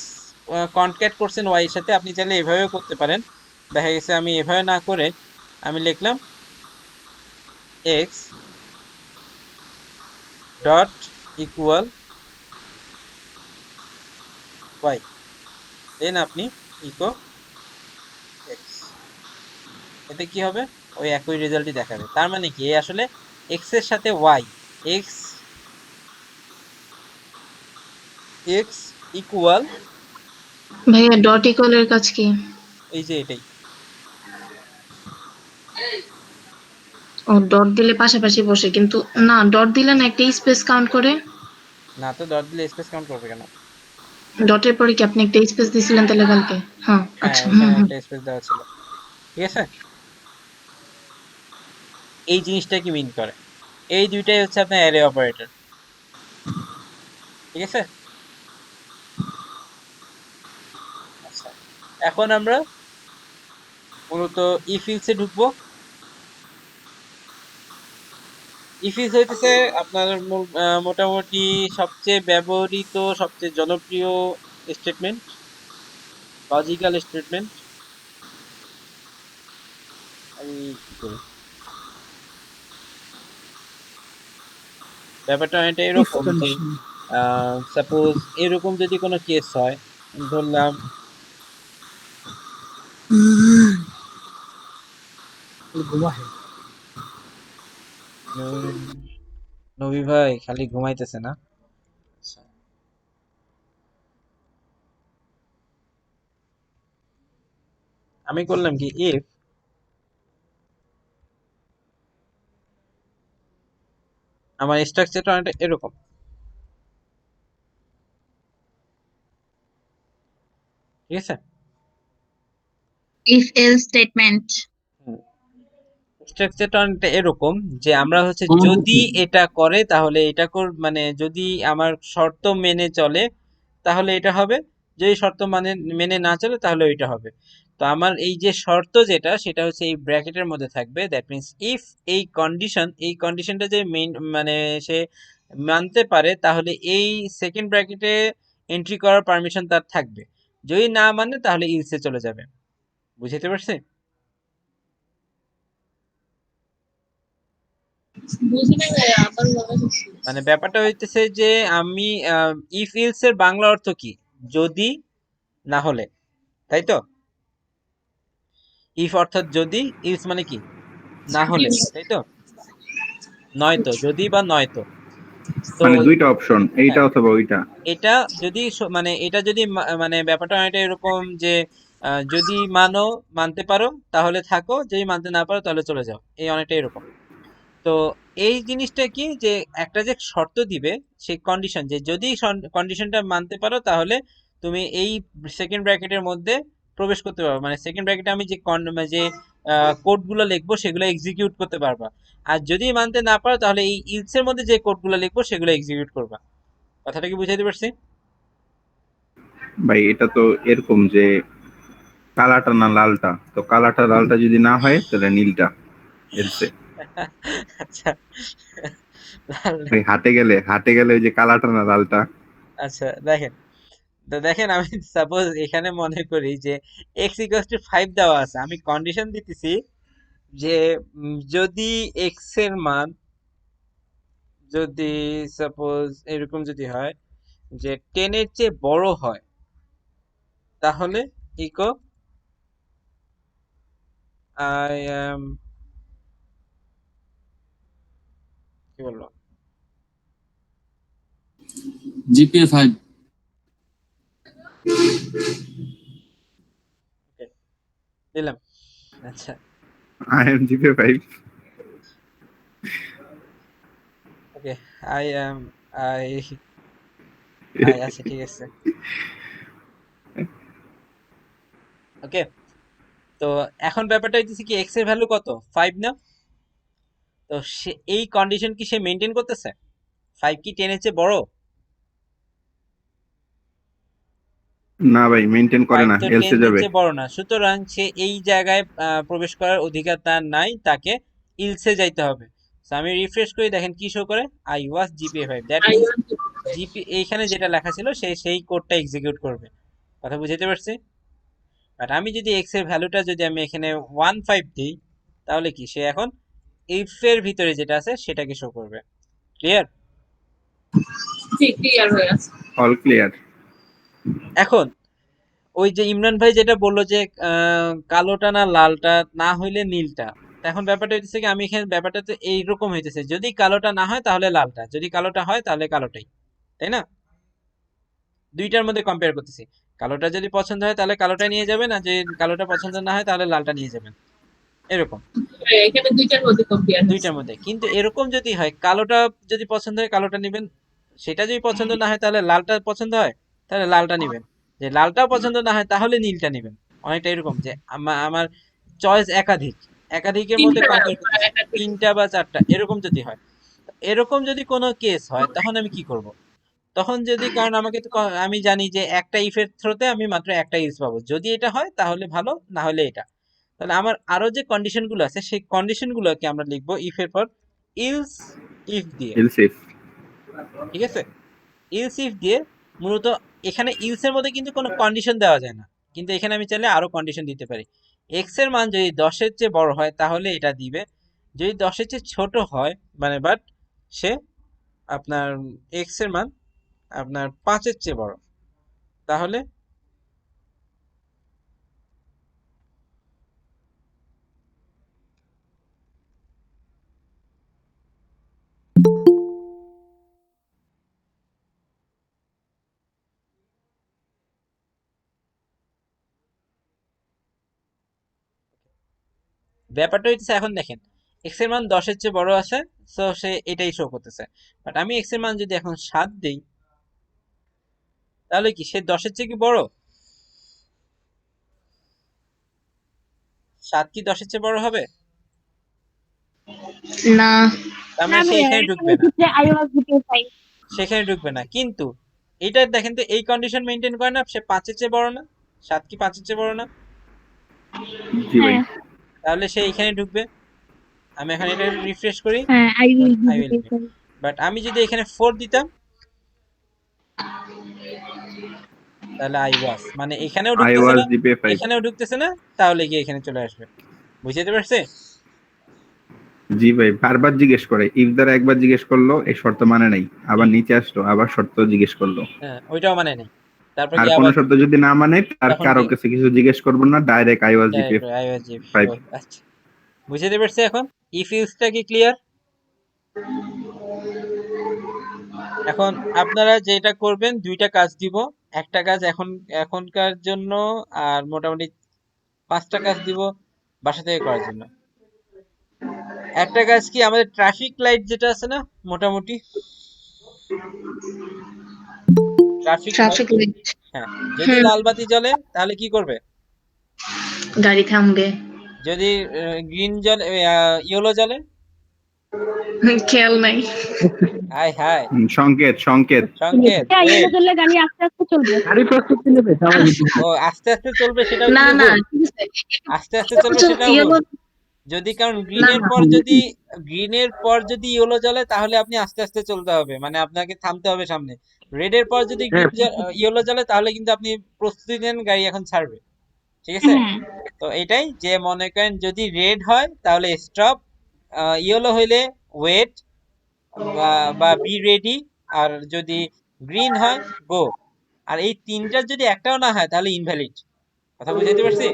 কনক্যাট করছেন ওয়াই এর সাথে, আপনি চাইলে এভাবেও করতে পারেন। দেখা গেছে আমি এভাবে না করে আমি লিখলাম এক্স ডট ইকুয়াল ওয়াই, দেন আপনি ইকো এক্স, এতে কি হবে, ওই একই রেজাল্টই দেখাবে। তার মানে কি আসলে এক্স এর সাথে ওয়াই, এক্স এক্স ইকুয়াল ভাইয়া ডট ইকুয়ালের কাজ কি? এই যে এটাই, ও ডট দিলে পাশাপাশি বসে, কিন্তু না ডট দিলে না একটা স্পেস কাউন্ট করে। না তো ডট দিলে স্পেস কাউন্ট করবে কেন? ডটের পরে কি আপনি একটা স্পেস দিছিলেন তাহলে কালকে? হ্যাঁ হ্যাঁ আচ্ছা, ওইখানে হুম। একটা স্পেস দেওয়া ছিল, ঠিক আছে। এই জিনিসটা কি মিন করে, এই দুইটাই হচ্ছে আপনার অ্যারে অপারেটর, ঠিক আছে। আচ্ছা, এখন আমরা মূলত ইফ ইলসে ঢুকবো। ইফ ইলস হইতেছে আপনার মোটামুটি সবচেয়ে ব্যবহৃত, সবচেয়ে জনপ্রিয় স্টেটমেন্ট, লজিক্যাল স্টেটমেন্ট। আমি কি করি, ব্যাপারটা অনেকটা ইফ এরকম যে কন্ডিশন। সাপোজ এরকম যদি কোনো কেস হয়, ধরলাম ঘুমা হে। নবী ভাই খালি ঘুমাইতেছে না। আচ্ছা, আমি করলাম কি ইফ আমার স্ট্রাকচারটা অনেকটা এরকম, ঠিক আছে। If else statement. স্ট্রাকচারটা অনেকটা এরকম যে আমরা হচ্ছে আমার যদি এটা করে তাহলে এটা মানে যদি আমার শর্ত মেনে চলে তাহলে এটা হবে, যদি শর্ত মানে মেনে না চলে তাহলে ওইটা হবে। তো আমার এই যে শর্ত যেটা সেটা হচ্ছে এই ব্র্যাকেটের মধ্যে থাকবে, দ্যাট মিন্স ইফ এই কন্ডিশনটা যে মেইন মানে সে মানতে পারে তাহলে এই সেকেন্ড ব্র্যাকেটে এন্ট্রি করার পারমিশন তার থাকবে, যদি না মানে তাহলে ইলসে চলে যাবে। বুঝতে পারছি? বুঝি না ভাইয়া, আবার মনে হচ্ছে। মানে ব্যাপারটা হইতেছে যে আমি ইফ ইলস এর বাংলা অর্থ কি, যদি না হলে, তাই তো। ইফ অর্থাৎ যদি, ইলস মানে কি না হলে, তাই তো, নয়তো, যদি বা নয়তো। তো মানে দুইটা অপশন, এইটা হ্যাঁ, অথবা ওইটা। এটা যদি মানে এটা যদি মানে ব্যাপারটা অনেকটা এরকম যে যদি মানো, মানতে পারো তাহলে থাকো, যদি মানতে না পারো তাহলে চলে যাও, এই অনেকটা এরকম। তো এই জিনিসটা কি যে একটা যে শর্ত দিবে, সেই কন্ডিশন যে যদি কন্ডিশনটা মানতে পারো তাহলে তুমি এই সেকেন্ড ব্র্যাকেটের মধ্যে প্রবেশ করতে পারবে, মানে সেকেন্ড ব্র্যাকেটে আমি যে যে কোডগুলো লিখবো সেগুলো এক্সিকিউট করতে পারবা। আর যদি মানতে না পারো তাহলে এই ইলস এর মধ্যে যে কোডগুলো লিখবো সেগুলো এক্সিকিউট করবা। কথাটা কি বুঝাইতে পারছি? ভাই এটা তো এরকম যে কালাটা না লালটা, তো কালাটা লালটা যদি না হয় তাহলে নীলটা এলসে। আচ্ছা, ওই হাটে গেলে ওই যে কালাটা না লালটা। আচ্ছা দেখেন, তো দেখেন আমি সাপোজ এখানে মনে করি যে x ইকুয়ালস টু 5 দেওয়া আছে, আমি কন্ডিশন দিতেছি যে যদি x এর মান যদি সাপোজ এরকম যদি হয় যে 10 এর চেয়ে বড় হয় তাহলে ইকো আই এম, কি বলবো, জিপিএ 5। ওকে দিলাম। আচ্ছা, IMGP5। Okay I am, I I আচ্ছা ঠিক আছে, ওকে। তো এখন ব্যাপারটা হইতেছে কি x এর ভ্যালু কত, 5 না? তো সে এই কন্ডিশন কি সে মেনটেন করতেছে, 5 কি 10 এর চেয়ে বড়? না ভাই মেনটেন করে 5 না, তো এলসে 10 এর যাবে। চেয়ে বড় না, সুতরাং সে এই জায়গায় প্রবেশ করার অধিকার তার নাই, তাকে ইলসে যাইতে হবে। So আমি রিফ্রেশ করি, দেখেন কি শো করে, I was GPA 5, that I means want to GP এইখানে যেটা লেখা ছিল সেই কোডটা এক্সিকিউট করবে। কথা বুঝতে পারছি? বাট আমি যদি এক্স এর ভ্যালুটা যদি আমি এখানে 15 দিই, তাহলে কি সে এখন ইফ এর ভিতরে যেটা আছে সেটাকে শো করবে। ক্লিয়ার? clear হয়ে আছে। All clear. এখন ওই যে ইমরান ভাই যেটা বললো যে কালোটা না লালটা না হইলে নীলটা, তা এখন ব্যাপারটা হইতেছে কি, আমি এখানে ব্যাপারটা তো এইরকম হইতেছে, যদি কালোটা না হয় তাহলে লালটা, যদি কালোটা হয় তাহলে কালোটাই, তাই না? দুইটার মধ্যে কম্পেয়ার করতেছি। কালোটা যদি পছন্দ হয় তাহলে কালোটা নিয়ে যাবেন, আর যদি কালোটা পছন্দ না হয় তাহলে লালটা নিয়ে যাবেন, এরকম এখানে দুইটার মধ্যে কম্পেয়ার হচ্ছে। দুইটার মধ্যে। কিন্তু এরকম যদি হয়, কালোটা যদি পছন্দ হয় কালোটা নিবেন, সেটা যদি পছন্দ না হয় তাহলে লালটা পছন্দ হয় তাহলে লালটা নিবেন, যে লালটাও পছন্দ না হয় তাহলে নীলটা নিবেন। অনেকটা এরকম যে আমার চয়েস একাধিক, একাধিকের মধ্যে তিনটা কম্পেয়ার করতেছি, একটা থেকে। 3টা বা 4টা এরকম যদি হয়, এরকম যদি কোনো কেস হয় তখন আমি কি করব? তখন যদি, কারণ আমাকে তো আমি জানি যে একটা ইফের থ্রোতে আমি মাত্র একটা ইলস পাবো, যদি এটা হয় তাহলে ভালো, না হলে এটা। তাহলে আমার আরো যে কন্ডিশন গুলো আছে সেই কন্ডিশন গুলোকে আমরা লিখবো ইফ এর পর ইলস ইফ দিয়ে, এলসে। ঠিক আছে? ইলস ইফ দিয়ে মূলত এখানে ইলস এর মধ্যে কিন্তু কোনো কন্ডিশন দেওয়া যায় না, কিন্তু এখানে আমি চাইলে আরো কন্ডিশন দিতে পারি। এক্স এর মান যদি 10-এর চেয়ে বড় হয় তাহলে এটা দিবে, যদি 10-এর চেয়ে ছোট হয় মানে বাট সে আপনার এক্স এর মান আপনার 5-এর চেয়ে বড়, তাহলে ব্যাপারটা হচ্ছে, এখন দেখেন এক্স এর মান 10-এর চেয়ে বড় আছে, সো সে এটাই শো করতেছে। বাট আমি এক্স এর মান যদি এখন 7 দেই, তাহলে কি সে 10-এর চেয়ে কি বড়? 7 কি 10-এর চেয়ে বড় হবে? না। তার না মানে সে ভাইয়া, এখানে এখানে ঢুকবে না, ক্ষেত্রে আই ওয়াজ জিপিএ 5। সেখানে ঢুকবে না। কিন্তু এটা দেখেন তো এই কন্ডিশন মেনটেন করে না, সে 5-এর চেয়ে বড় না? 7 কি 5-এর চেয়ে বড় না? জি ভাই। হ্যাঁ তাহলে সে এখানে ঢুকবে। আমি এখন এটা রিফ্রেশ করি, হ্যাঁ, I will I will GPA B. 5। But আমি যদি এখানে 4 দিতাম তাহলে আই ওয়াজ, মানে এখানেও আই ঢুকতেছে ওয়াজ না, জিপিএ 5। এখানেও ঢুকতেছে না, তাহলে গিয়ে এখানে চলে আসবে। বুঝতে পারছে? জি ভাই, বারবার জিজ্ঞেস করে, ইফ দ্বারা একবার জিজ্ঞেস করলো এই শর্ত মানে নাই, আবার নিচে আসলো আবার শর্ত জিজ্ঞেস করলো। হ্যাঁ, ওইটাও মানে নেই। তারপর আর কি কোনো আবার শর্ত যদি না মানে তার তখন কারো কি কাছে কিছু জিজ্ঞেস করবো না, direct I was GPA direct I was G 5। আচ্ছা, বুঝতে পারছি। এখন ইফ ইলসটা কি ক্লিয়ার? এখন আপনারা যেটা করবেন, দুইটা কাজ দিব। একটা কাজ এখনকার জন্য, আর মোটামুটি 5টা কাজ দিব বাসা থেকে করার জন্য। একটা কাজ কি, আমাদের ট্রাফিক লাইট যেটা আছে না, মোটামুটি ট্রাফিক লাইট, ট্রাফিক লাইট। হ্যাঁ, যদি হুম। লাল বাতি জ্বলে তাহলে কি করবে? গাড়ি থামবে। যদি গ্রিন জ্বলে, ইয়েলো জ্বলে, খেয়াল নাই। হাই হাই, সংকেত সংকেত। সংকেত, হ্যাঁ, ইয়েলো ওয়েট। জ্বললে গাড়ি আস্তে আস্তে চলবে। গাড়ি প্রস্তুতি নেবে স্বাভাবিক। ও আস্তে আস্তে চলবে, সেটাও না কিন্তু না, ভুল। ঠিক আছে। আস্তে আস্তে চলবে সেটাও ভুল। ইয়েলো। যদি, কারণ না গ্রিনের না। পর যদি ইয়েলো জ্বলে তাহলে আপনি আস্তে আস্তে চলতে হবে, মানে আপনাকে থামতে হবে সামনে। রেডের পর যদি হ্যাঁ, ইয়েলো জ্বলে তাহলে কিন্তু আপনি প্রস্তুতি নেন, গাড়ি এখন ছাড়বে। ঠিক আছে? হ্যাঁ তো এটাই যে, মনে করেন যদি রেড হয় তাহলে স্টপ, ইয়েলো হইলে ওয়েট বা বি রেডি, আর যদি গ্রিন হয় গো। আর এই তিনটার যদি একটাও না হয় তাহলে ইনভ্যালিড। কথা বুঝাইতে পারছি?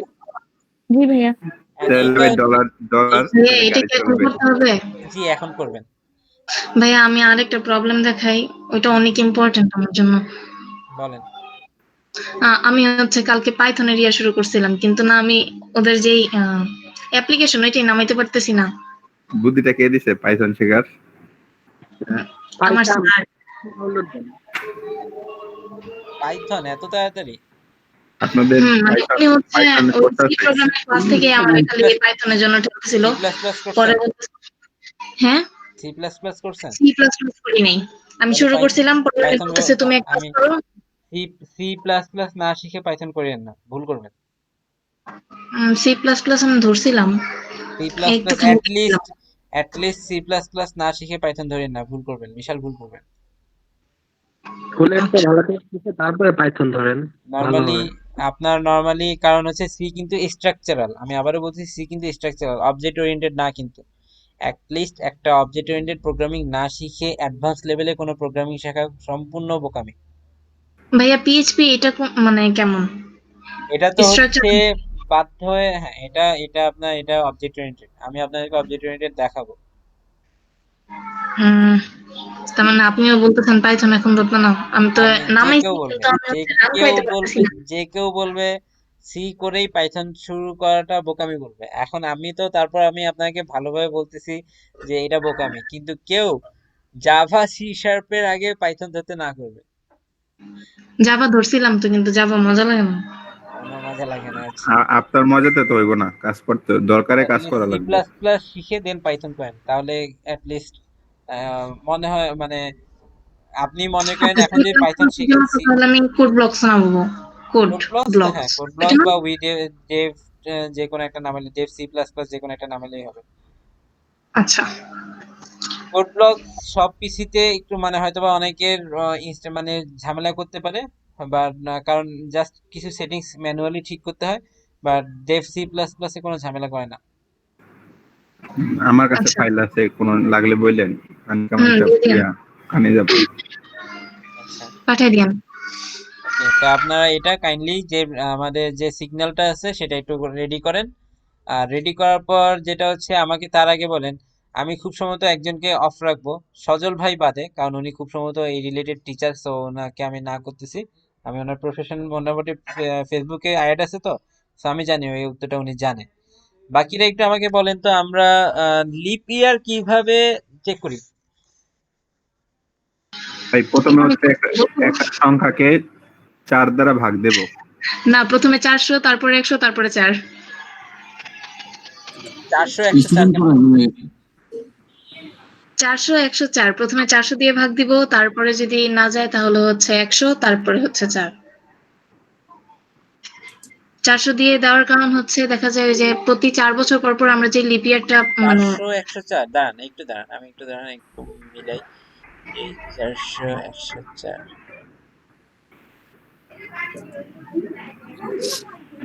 জি ভাইয়া। And তাহলে ডলার ডলার ভাইয়া, এটা গাড়ি কি এখন চলবে। করতে হবে? জি এখন করবেন, ভাইয়া, আমি আরেকটা প্রবলেম দেখাই, ওইটা অনেক ইম্পর্টেন্ট আমার জন্য। বলেন। আমি হচ্ছে কালকে পাইথনের ইয়া শুরু করছিলাম, কিন্তু না আমি ওদের যেই অ্যাপ্লিকেশন ওইটাই নামাইতে পারতেছি না। বুদ্ধিটা কে দিছে পাইথন শেখার? আমার স্যার। পাইথন এত তাড়াতাড়ি? আপনাদের মানে উনি হচ্ছে পাইথন ওই কোর্স সি আছে? প্রোগ্রামিং ক্লাস থেকে আমার খালি এই পাইথনের জন্য ঠেকছিল। সি প্লাস প্লাস পরে করছেন? হ্যাঁ, সি প্লাস প্লাস করছেন? সি প্লাস প্লাস করি নাই। আমি তাহলে শুরু করছিলাম, পরে পাইথন বলতেছে তুমি এক কাজ আমি করো। সি সি প্লাস প্লাস না শিখে পাইথন করেন না, ভুল করবেন। সি প্লাস প্লাস আমি ধরছিলাম, সি প্লাস প্লাস একটুখানি দেখছিলাম। অ্যাটলিস্ট সি প্লাস প্লাস না শিখে পাইথন ধরেন না, ভুল করবেন, বিশাল ভুল করবেন। ফুলের তো আচ্ছা ভালো করে শিখে তারপরে পাইথন ধরেন, ভালো নর্মালি হবে। আপনার নর্মালি কারণ হচ্ছে সি কিন্তু স্ট্রাকচারাল, আমি আবারও বলছি সি কিন্তু স্ট্রাকচারাল, অবজেক্ট ওরিয়েন্টেড না কিন্তু। অ্যাটলিস্ট একটা অবজেক্ট ওরিয়েন্টেড প্রোগ্রামিং না শিখে অ্যাডভান্স লেভেলে কোনো প্রোগ্রামিং শেখা সম্পূর্ণ বোকামি। ভাইয়া পিএইচপি এটা মানে কেমন এটা তো স্ট্রাকচার? হচ্ছে বাধ্য হয়ে, হ্যাঁ এটা এটা আপনার এটা অবজেক্ট ওরিয়েন্টেড, আমি আপনাদেরকে অবজেক্ট ওরিয়েন্টেড দেখাবো। হুম, তার মানে আপনিও বলতেছেন পাইথন এখন ধরবে না? আমি তো আমি যে নামাইছি কেউ কিন্তু বলবে, আমি যে হচ্ছে রান কেউ করাইতে পারতেছি বলবে, না। যে কেউ বলবে সি করেই পাইথন শুরু করাটা বোকামি বলবে। এখন আমি তো তারপর আমি আপনাকে ভালোভাবে বলতেছি যে এটা বোকামি, কিন্তু কেউ জাভা সি শার্পের আগে পাইথন ধরতে না করবে। জাভা ধরছিলাম তো, কিন্তু জাভা মজা লাগে না। কোনো মজা লাগে না, আচ্ছা। আপনার মজাতে তো হইব না, কাজ করতে দরকারে কাজ অ্যাটলিস্ট করা সি লাগবে। প্লাস প্লাস শিখে দেন পাইথন করেন, তাহলে অ্যাটলিস্ট মনে হয় মানে আপনি মনে করেন আচ্ছা এখন যদি পাইথন শিখেন তো তাহলে আমি কোড ব্লকস নামাবো। কোড কোড ব্লকস, ব্লকস হ্যাঁ কোড এটা ব্লকস না? বা উই ডেভ, যে কোনো একটা নাম হলে ডেভ সি প্লাস প্লাস যে কোনো একটা নাম হলেই হবে। আচ্ছা কোড ব্লক সব পিসিতে একটু মানে হয়তোবা অনেকের মানে ঝামেলা করতে পারে, বা কারণ জাস্ট কিছু সেটিংস ম্যানুয়ালি ঠিক করতে হয়, বা ডেভ সি প্লাস প্লাসে কোনো ঝামেলা করে না। আমার কাছে আচ্ছা, ফাইল আছে, কোন লাগলে বললেন, আমি দিয়ে দিন, কানে যাব। আচ্ছা পাঠিয়ে দিন। ওকে, তো আপনারা এটা কাইন্ডলি যে আমাদের যে সিগন্যালটা আছে সেটা একটু রেডি করেন। আর রেডি করার পর যেটা হচ্ছে আমাকে তার আগে বলেন, আমি খুব সম্ভবত একজনকে অফ রাখবো, সজল ভাই বাদে, কারণ উনি খুব সম্ভবত এই রিলেটেড টিচার, সো ওনাকে আমি না করতেছি। আমি ওনার প্রফেশন মোটামুটি ফেসবুকে অ্যাড আছে তো, সো আমি জানি ওই উত্তরটা উনি জানে। বাকিরা একটু আমাকে বলেন তো, আমরা লিপ ইয়ার কিভাবে চেক করি? তাই প্রথমে হচ্ছে একটা সংখ্যাকে 4 দ্বারা ভাগ দেব। না, প্রথমে 400, তারপরে 100, তারপরে 4। 400 104 স্টুডেন্ট কেন? পড়ায় 400 104, প্রথমে 400 দিয়ে ভাগ দিব, তারপরে যদি না যায় তাহলে হচ্ছে 100, তারপরে হচ্ছে 4। 400 দিয়ে দেওয়ার কারণ হচ্ছে দেখা যায় যে প্রতি 4 বছর পর পর আমরা যে লিপ ইয়ারটা মানে 400 104, দাঁড়ান একটু দাঁড়ান, আমি একটু দাঁড়ান, একটু মিলাই। এই 400 104,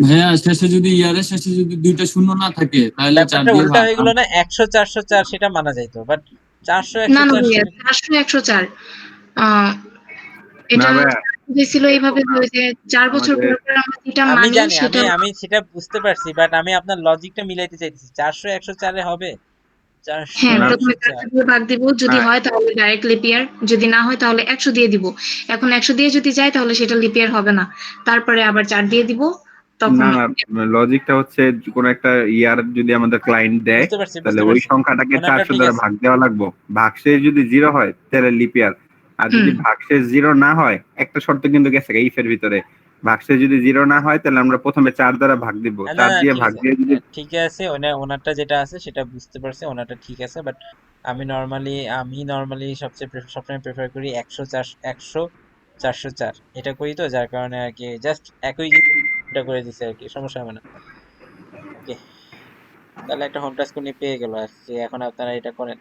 ভাইয়া শেষে যদি ইয়ারের শেষে যদি 2টা শূন্য না থাকে তাহলে 4 ব্যাপারটা দিয়ে উল্টা ভাগ। হয়ে গেল না, 100 404 সেটা মানা যাইতো, বাট 400 না না 104 ভাইয়া, সেটা 400 104 না এটা ভাইয়া, হয়েছিল এইভাবে যে 4 বছর আমাদের পর পর আমরা যেটা আমি মানি জানি, সেটা আমি সেটা বুঝতে পারছি, বাট আমি আপনার লজিকটা মিলাইতে চাইতেছি। 400 104 এ হবে? 400 হ্যাঁ, না প্রথমে 104, 400 দিয়ে ভাগ দিব, যদি না হয় তাহলে ডাইরেক্ট লিপ ইয়ার, যদি না হয় তাহলে 100 দিয়ে দিব। এখন 100 দিয়ে যদি যায় তাহলে সেটা লিপ ইয়ার হবে না, তারপরে আবার 4 দিয়ে দিব তখন। না লজিকটা হচ্ছে কোন একটা ইয়ার যদি আমাদের ক্লায়েন্ট দেয়, বুঝতে পারছি তাহলে বুঝতে ওই পারছি, সংখ্যাটাকে ওনারটা 400 ঠিক দ্বারা আছে। ভাগ দেওয়া লাগবে। ভাগশেষ যদি 0 হয় তাহলে লিপ ইয়ার। আর যদি হুম ভাগশেষ 0 না হয়, একটা শর্ত কিন্তু গেছে ইফের ভিতরে, ভাগশেষ যদি 0 না হয় তাহলে আমরা প্রথমে 4 দ্বারা ভাগ দিব। না 4 না দিয়ে ঠিক ভাগ আছে, দিয়ে যদি ঠিক আছে, ওনারটা যেটা আছে সেটা বুঝতে পারছি, ওনারটা ঠিক আছে, বাট আমি নর্মালি সবসময় প্রেফার করি 100 100 404 এটা করি, তো যার কারণে আর কি জাস্ট একই জিনিসটা করে দিছে আর কি, সমস্যা হবে না। ওকে, তাহলে একটা হোম টাস্ক উনি পেয়ে গেল আর কি, এখন আপনারা এটা করেন।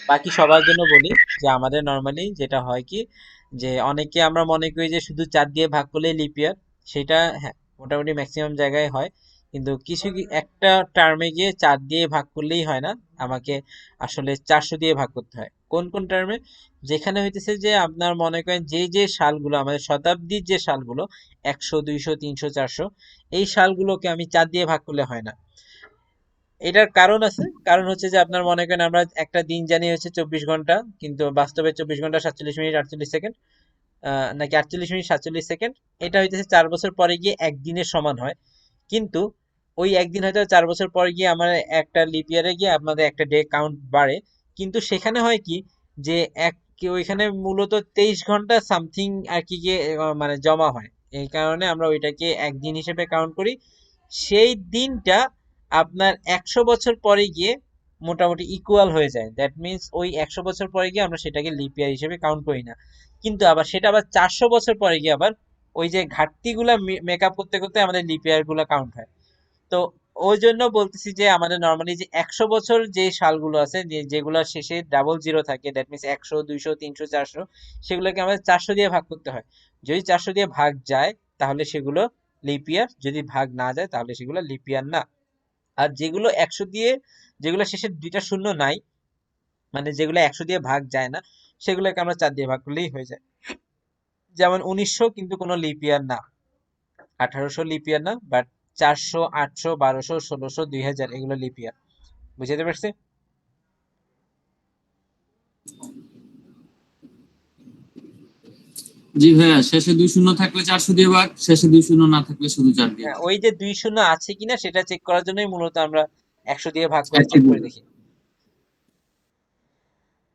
বাকি সবার জন্য বলি যে আমাদের নর্মালি যেটা হয় কি, যে অনেকে আমরা মনে করি যে শুধু 4 দিয়ে ভাগ করলেই লিপ ইয়ার, সেটা হ্যাঁ মোটামুটি ম্যাক্সিমাম জায়গায় হয়, কিন্তু একটা টার্মে গিয়ে 4 দিয়ে ভাগ করলেই হয় না, আমাকে আসলে 400 দিয়ে ভাগ করতে হয়। কোন কোন টার্মে? যেখানে হইতেছে যে আপনার মনে করেন যে সালগুলো আমাদের শতাব্দীর যে সালগুলো 100 200 300 400, এই সালগুলোকে আমি 4 দিয়ে ভাগ করলে হয় না। এটার কারণ আছে, কারণ হচ্ছে যে আপনার মনে করেন আমরা একটা দিন জানি হচ্ছে 24 ঘন্টা, কিন্তু বাস্তবে 24 ঘন্টা 47 মিনিট 48 সেকেন্ড, নাকি 48 মিনিট 47 সেকেন্ড, এটা হইতেছে 4 বছর পরে গিয়ে একদিনের সমান হয়। কিন্তু ওই একদিন হয়তো 4 বছর পরে গিয়ে আমার একটা লিপ ইয়ারে গিয়ে আপনাদের একটা ডে কাউন্ট বাড়ে, কিন্তু সেখানে হয় কি যে ওইখানে মূলত 23 ঘন্টা সামথিং আর কি গিয়ে মানে জমা হয়, এই কারণে আমরা ওইটাকে একদিন হিসেবে কাউন্ট করি। সেই দিনটা আপনার 100 বছর পরে গিয়ে মোটামুটি ইকুয়াল হয়ে যায়, দ্যাট মিনস ওই 100 বছর পরে গিয়ে আমরা সেটাকে লিপ ইয়ার হিসেবে কাউন্ট করি না। কিন্তু আবার সেটা আবার 400 বছর পরে গিয়ে আবার ওই যে ঘাটতিগুলা মেকআপ করতে করতে আমাদের লিপ ইয়ার গুলা কাউন্ট হয়। তো ওই জন্য বলতেছি যে আমাদের নর্মালি যে 100 বছর যে সালগুলো আছে যেগুলোর শেষে ডাবল জিরো থাকে, দ্যাট মিনস 100, 200, 300, 400, সেগুলোকে আমাদের 400 দিয়ে ভাগ করতে হয়। যদি 400 দিয়ে ভাগ যায় তাহলে সেগুলো লিপ ইয়ার, যদি ভাগ না যায় তাহলে সেগুলো লিপ ইয়ার না। আর যেগুলো 100 দিয়ে, যেগুলো শেষে দুইটা শূন্য নাই, মানে যেগুলো 100 দিয়ে ভাগ যায় না, সেগুলোকে আমরা 4 দিয়ে ভাগ করলেই হয়ে যায়। যেমন 1900 কিন্তু কোনো লিপ ইয়ার না, 1800 লিপ ইয়ার না, বাট 400, 800, 1200, 1600, 2000 এগুলো লিপ ইয়ার। বুঝতে পারছি? জি ভাইয়া, শেষে 2 শূন্য থাকলে 400 দিয়ে ভাগ, শেষে 2 শূন্য না থাকলে শুধু 4 দিয়ে হ্যাঁ, ভাগ। ওই যে 2 শূন্য আছে কিনা সেটা চেক করার জন্যই মূলত আমরা 100 দিয়ে ভাগ করে 100 চেক দিয়ে করে দেখি।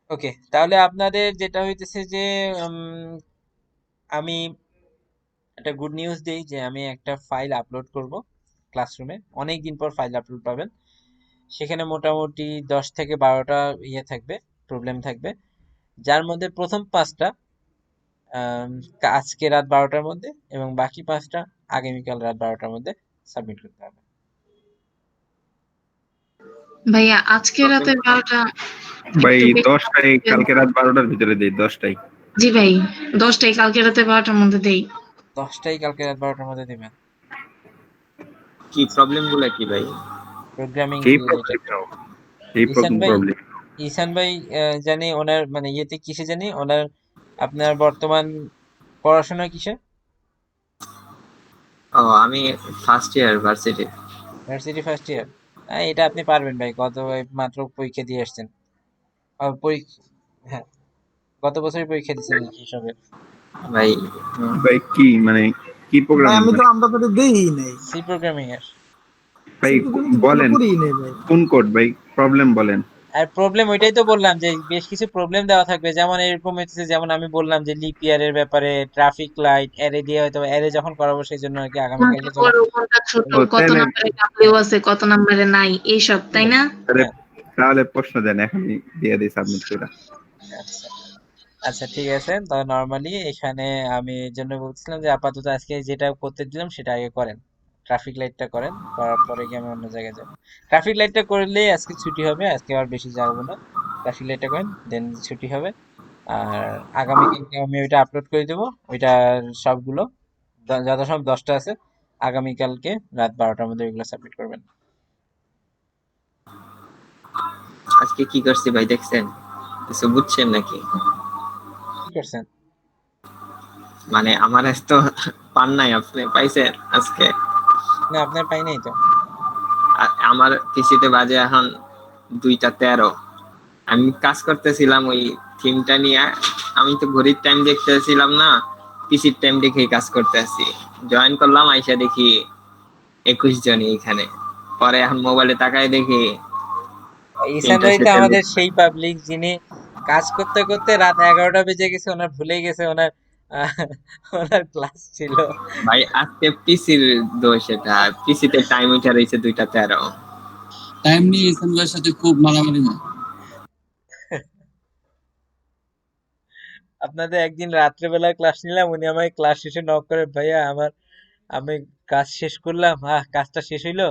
ওকে, তাহলে আপনাদের যেটা হইতেছে যে আমি একটা গুড নিউজ দেই যে আমি একটা ফাইল আপলোড করব ক্লাসরুমে। অনেক দিন পর ফাইল আপলোড পাবেন। সেখানে মোটামুটি 10 থেকে 12টা ইয়ে থাকবে, প্রবলেম থাকবে, যার মধ্যে প্রথম 5টা আজকে রাত 12টার মধ্যে এবং বাকি 5টা আগামীকাল রাত 12টার মধ্যে সাবমিট করতে হবে। ভাইয়া আজকে রাতে 12টা ভাই একটু বেশি 10টায়, কালকে রাত 12টার ভিতরে দেই, 10টায়। জি ভাই 10টায় কালকে রাতে 12টার মধ্যে দেই। 10টাই কালকে রাত 12টার মধ্যে দিবেন। কি প্রবলেম গুলা কি ভাই? প্রোগ্রামিং এই রিলেটেড। প্রবলেম, এই ইসান ভাই, প্রবলেম। ইসান ভাই জানি ওনার মানে ইয়েতে কিসে জানি ওনার, আপনার বর্তমান পড়াশোনা কিসে? ও আমি first year varsity. Varsity first year. এটা আপনি পারবেন ভাই, গত মাত্র পরীক্ষা দিয়ে আসছেন। হ্যাঁ, গত বছরই পরীক্ষা দিয়েছেন হিসাবের। ভাই ভাই কি মানে কি ভাই প্রোগ্রামিং আমি তো মানে? আমরা তো দেই নাই, সি প্রোগ্রামিং এর। ভাই বলেন বলেন করি নাই ভাই। কোন কোড ভাই, প্রবলেম বলেন। আর প্রবলেম ওইটাই তো বললাম যে বেশ কিছু প্রবলেম দেওয়া থাকবে, যেমন এরকম হচ্ছে, যেমন আমি বললাম যে লিপ ইয়ারের ব্যাপারে, ট্রাফিক লাইট, অ্যারে দিয়ে হয়তো অ্যারে যখন করাবো সেই জন্য আর কি আগামীকালকে চলে বড় কোনটা ছোট, ও কত তাহলে নম্বরে ডাব্লিউ আছে, কত নম্বরে নাই, এইসব তাই না? হ্যাঁ, তাহলে প্রশ্ন দেন, এখনই দিয়ে দিই সাবমিট করে। আচ্ছা আচ্ছা ঠিক আছে। তবে নর্মালি এখানে আমি এই জন্য বলছিলাম যে আপাতত আজকে যেটা করতে দিলাম সেটা আগে করেন, ট্রাফিক লাইটটা করেন, করার পরে কি আমি অন্য জায়গায় যাবো। ট্রাফিক লাইটটা করলেই আজকে ছুটি হবে, আজকে আর বেশি যাবো না। ট্রাফিক লাইটটা করেন, দেন ছুটি হবে। আর আগামীকালকে আমি ওইটা আপলোড করে দেবো, ওইটার সবগুলো যত সব 10টা আছে, আগামীকালকে রাত 12টার মধ্যে ওইগুলো সাবমিট করবেন। আজকে কি করছি ভাই দেখছেন? কিছু বুঝছেন নাকি? কি করছেন? মানে আমার তো পান নাই, আপনি পাইছেন আজকে? না, আপনার পাই নাই তো। আমার পিসিতে বাজে এখন 2টা 13। আমি কাজ করতেছিলাম ওই থিমটা নিয়ে। আমি তো ঘড়ির টাইম দেখতেছিলাম না, পিসির টাইম দেখেই কাজ করতে আসি। জয়েন করলাম, আইসা দেখি 21 জনই এখানে। পরে এখন মোবাইলে তাকায় দেখি ইসান ভাই তো আমাদের সেই পাবলিক যিনি কাজ করতে করতে রাত 11টা বেজে গেছে, ওনার ভুলে গেছে ওনার ওনার ক্লাস ছিল। ভাই আজকে পিসির দোষ, এটা পিসিতে টাইম উঠে রয়েছে 2টা 13। টাইম নিয়ে ইসলাম ভাইয়ের সাথে খুব মারামারি হয়। আপনাদের একদিন রাত্রেবেলা ক্লাস নিলাম, উনি আমাকে ক্লাস শেষে নক করে, ভাইয়া আমি কাজ শেষ করলাম, কাজটা শেষ হইলো,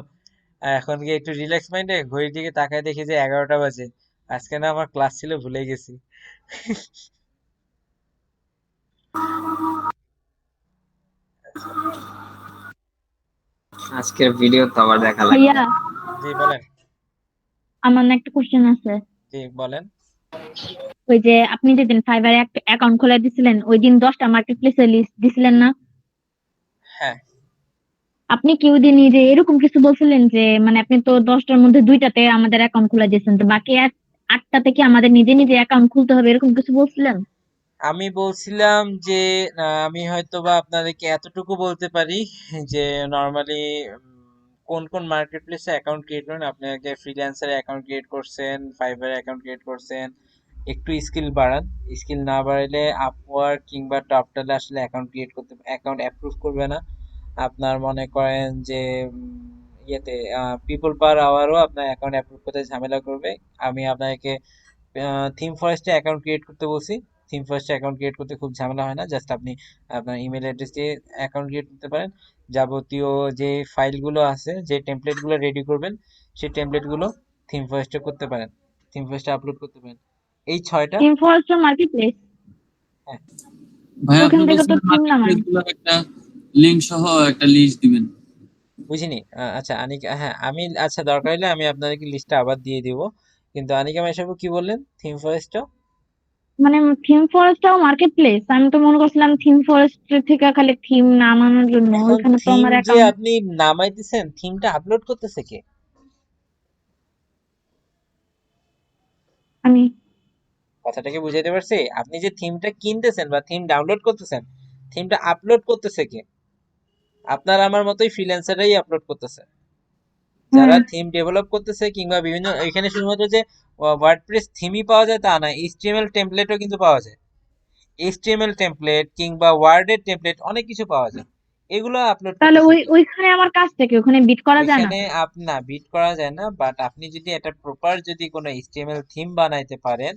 এখন গিয়ে একটু রিল্যাক্স মাইন্ডে ঘড়ির দিকে তাকায় দেখি যে 11টা বাজে, আজকে না আমার ক্লাস ছিল, ভুলে গেছি। আজকের ভিডিও তো আবার দেখা লাগবে। ভাইয়া জি বলেন। আমার না একটা কোশ্চেন আছে। জি বলেন। ওই যে আপনি যেদিন ফাইবারে একটা অ্যাকাউন্ট খুলে দিছিলেন, ওই দিন 10টা মার্কেট প্লেসে লিস্ট দিছিলেন না? হ্যাঁ, আপনি কি ওই দিন যে এরকম কিছু বলছিলেন যে মানে আপনি তো 10টার মধ্যে 2টাতে আমাদের অ্যাকাউন্ট খুলে দিয়েছেন, তো বাকি 8টা থেকে আমাদের নিজে নিজে অ্যাকাউন্ট খুলতে হবে, এরকম কিছু বলছিলেন? আমি বলছিলাম যে আমি হয়তো বা আপনাদেরকে এতটুকু বলতে পারি যে নর্মালি কোন কোন মার্কেট প্লেসে অ্যাকাউন্ট ক্রিয়েট করেন। আপনি আগে ফ্রিল্যান্সারে অ্যাকাউন্ট ক্রিয়েট করছেন, ফাইবারে অ্যাকাউন্ট ক্রিয়েট করছেন, একটু স্কিল বাড়ান। স্কিল না বাড়াইলে আপওয়ার্ক কিংবা টপটালে আসলে অ্যাকাউন্ট ক্রিয়েট করতে, অ্যাকাউন্ট অ্যাপ্রুভ করবে না। আপনার মনে করেন যে ইয়েতে পিপল পার আওয়ারও আপনার অ্যাকাউন্ট অ্যাপ্রুভ করতে ঝামেলা করবে। আমি আপনাকে থিম ফরেস্টে অ্যাকাউন্ট ক্রিয়েট করতে বলছি। থিম ফরেস্টে অ্যাকাউন্ট ক্রিয়েট করতে খুব ঝামেলা হয় না, জাস্ট আপনি আপনার ইমেল অ্যাড্রেস দিয়ে অ্যাকাউন্ট ক্রিয়েট করতে পারেন। যাবতীয় যে ফাইলগুলো আছে, যে টেমপ্লেটগুলো রেডি করবেন, সেই টেমপ্লেটগুলো থিম ফরেস্টে করতে পারেন, থিম ফরেস্টে আপলোড করতে পারেন। এই 6টা। থিম ফরেস্ট মার্কেট প্লেস, হ্যাঁ, ভাই ওখান আপনি থেকে তো বলছেন থিম মার্কেট নামাই। প্লেস গুলোর একটা লিংক সহ একটা লিস্ট দিবেন। বুঝিনি। আচ্ছা আনিকা, হ্যাঁ আমি, আচ্ছা দরকার হলে আমি আপনাদেরকে লিস্টটা আবার দিয়ে দিব। কিন্তু আনিকা মাইশাপু কি বললেন থিম ফরেস্টটা? মানে থিম ফরেস্টটাও মার্কেট প্লেস? আমি তো মনে করছিলাম থিম ফরেস্ট থেকে খালি থিম নামানোর জন্য, এখন ওইখানে তো থিম আমার যে অ্যাকাউন্ট। আপনি নামাইতেছেন, থিমটা আপলোড করতেছে কে? আমি কথাটাকে বুঝাইতে পারছি? আপনি যে থিমটা কিনতেছেন বা থিম ডাউনলোড করতেছেন, থিমটা আপলোড করতেছে কে? আপনার আমার মতোই ফ্রিল্যান্সাররাই আপলোড করতেছে। যারা থিম ডেভেলপ করতেছে কিংবা বিভিন্ন, এখানে শুধুমাত্র যে ওয়ার্ডপ্রেস থিমই পাওয়া যায় তা না, এইচটিএমএল টেমপ্লেটও কিন্তু পাওয়া যায়। এইচটিএমএল টেমপ্লেট কিংবা ওয়ার্ডের টেমপ্লেট অনেক কিছু পাওয়া যায়, এগুলো আপলোড তাহলে করতেছে কে? ওইখানে আমার কাজটা কি? ওখানে বিট করা যায় না? ওইখানে না, বিট করা যায় না, বাট আপনি যদি একটা প্রপার যদি কোনো এইচটিএমএল থিম বানাইতে পারেন,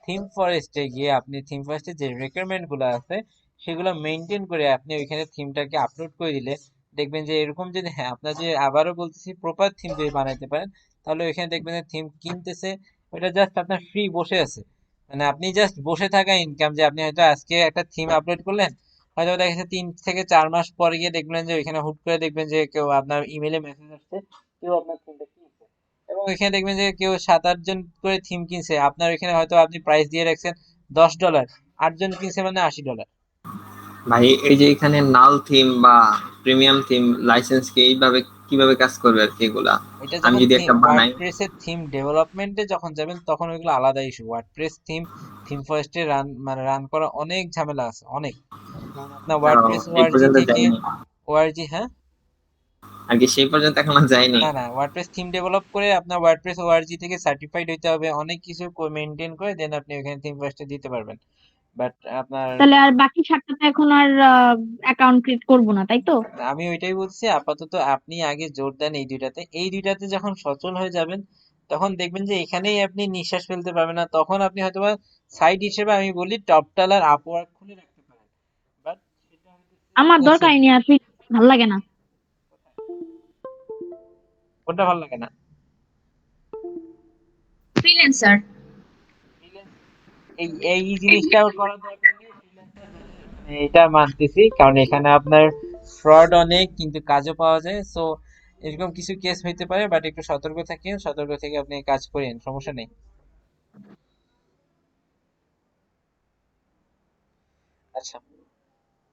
থিম ফরেস্টে গিয়ে আপনি থিম ফরেস্টে যে রিকোয়ারমেন্ট গুলো আছে সেগুলো মেনটেন করে আপনি ওইখানে থিমটাকে আপলোড করে দিলে দেখবেন যে এরকম যদি, হ্যাঁ আপনার যে, আবারও বলতেছি, প্রপার থিম যদি বানাইতে পারেন, তাহলে ওইখানে দেখবেন যে থিম কিনতেছে, ওইটা জাস্ট আপনার ফ্রি বসে আছে। মানে আপনি জাস্ট বসে থাকা ইনকাম, যে আপনি হয়তো আজকে একটা থিম আপলোড করলেন, হয়তো দেখা যাচ্ছে 3 থেকে 4 মাস পরে গিয়ে দেখবেন যে ওইখানে হুট করে দেখবেন যে কেউ আপনার ইমেলে মেসেজ আসছে, কেউ আপনার থিমটা কিনছে, এবং এখানে দেখবেন যে কেউ 7-8 জন করে থিম কিনছে, আপনার এখানে হয়তো আপনি প্রাইস দিয়ে রাখছেন $10, 8 জন কিনছে মানে $80। ভাই এই যে এখানে নাল থিম বা প্রিমিয়াম থিম লাইসেন্স কি এইভাবে কিভাবে কাজ করবে আর কি এগুলা? এটা আমি যখন যদি একটা বানাই, ওয়ার্ডপ্রেসের থিম ডেভেলপমেন্টে যখন যাবেন তখন ওইগুলো আলাদা ইস্যু। ওয়ার্ডপ্রেস থিম, থিম ফরেস্টে রান করা অনেক ঝামেলা আছে, অনেক। কারণ আপনার ওয়ার্ডপ্রেস এই ওআরজি পর্যন্ত থেকে, যাইনি ওআরজি, হ্যাঁ, আর কি, সেই পর্যন্ত এখনো যাইনি। না না, ওয়ার্ডপ্রেস থিম ডেভেলপ করে আপনার ওয়ার্ডপ্রেস ওআরজি থেকে সার্টিফাইড হইতে হবে, অনেক কিছু মেনটেন করে দেন আপনি ওখানে থিম ফার্স্টে দিতে পারবেন। বাট আপনার, তাহলে আর বাকি 7টাতে এখন আর অ্যাকাউন্ট ক্রিয়েট করব না, তাই তো? আমি ওইটাই বলছি, আপাতত আপনি আগে জোর দেন এই দুইটাতে। এই দুইটাতে যখন সচল হয়ে যাবেন তখন দেখবেন যে এখানেই আপনি নিঃশ্বাস ফেলতে পারবেন না, তখন আপনি হয়তোবা সাইড হিসেবে আমি বলি টপটাল আর আপওয়ার্ক খুলে রাখতে পারেন। বাট সেটা আমার হচ্ছে, দরকারই নেই আর, ভালো লাগে না। কোনটা ভালো লাগে না? ফ্রিল্যান্সার। এই এই জিনিসটা করার দরকার নেই, এটা মানতেছি, কারণ এখানে আপনার ফ্রড অনেক কিন্তু কাজও পাওয়া যায়। সো এরকম কিছু কেস হইতে পারে, বাট একটু সতর্ক থাকেন, সতর্ক থেকে আপনি কাজ করেন, সমস্যা নেই। আচ্ছা,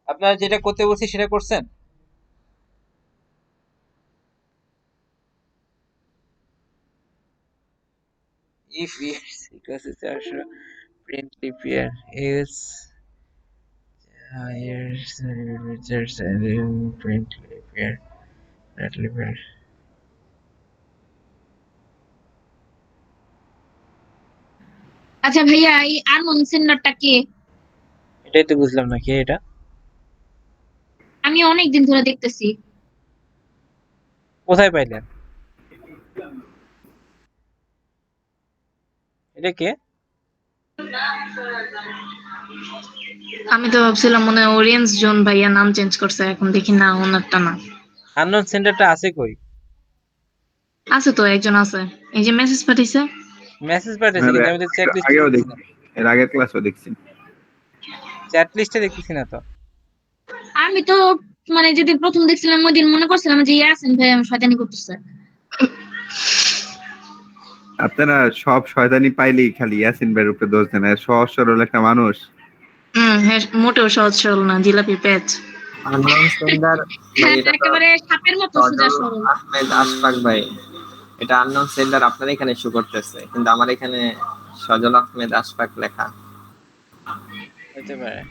আপনার যেটা করতে বলছি সেটা করছেন? If it's because it's also print pair is higher research and print pair not pair. আচ্ছা ভাইয়া, এই আরমান সেন্নারটা কে? এটাই তো বুঝলাম না, কে এটা? আমি অনেকদিন ধরে দেখতেছি। কোথায় পাইলেন? এটা কে? আমি তো ভাবছিলাম মনে হয় অরিয়েন্স জোন ভাইয়া নাম চেঞ্জ করছে, এখন দেখি না, ওনারটা না। আননোন সেন্টারটা আছে কই? আছে তো, একজন আছে, এই যে মেসেজ পাঠাইছে। মেসেজ পাঠিয়েছে কিন্তু আমি তো চ্যাট লিস্টে আগেও দেখতেছি না। দেখছি, এর আগের ক্লাসও দেখছি। চ্যাট লিস্টে দেখতেছি না তো। আমি তো মানে যেদিন প্রথম দেখছিলাম ওই দিন মনে করছিলাম যে ইয়াসিন ভাই আমি শয়তানি করতেছে। আপনারা সব শয়তানি পাইলেই খালি ইয়াসিন ভাইয়ের উপরে দোষ দেন, আর সহজ সরল একটা মানুষ। হ্যাঁ, মোটেও সহজ সরল না, জিলাপি প্যাচ। আননোন সেন্ডার ভাই, এটা তো একেবারে সাপের মতো সোজা সজল সরল। আহমেদ আশফাক ভাই। এটা আননোন সেন্ডার আপনার এখানে শো করতেছে, কিন্তু আমার এখানে সজল আহমেদ আশফাক লেখা। হতে পারে।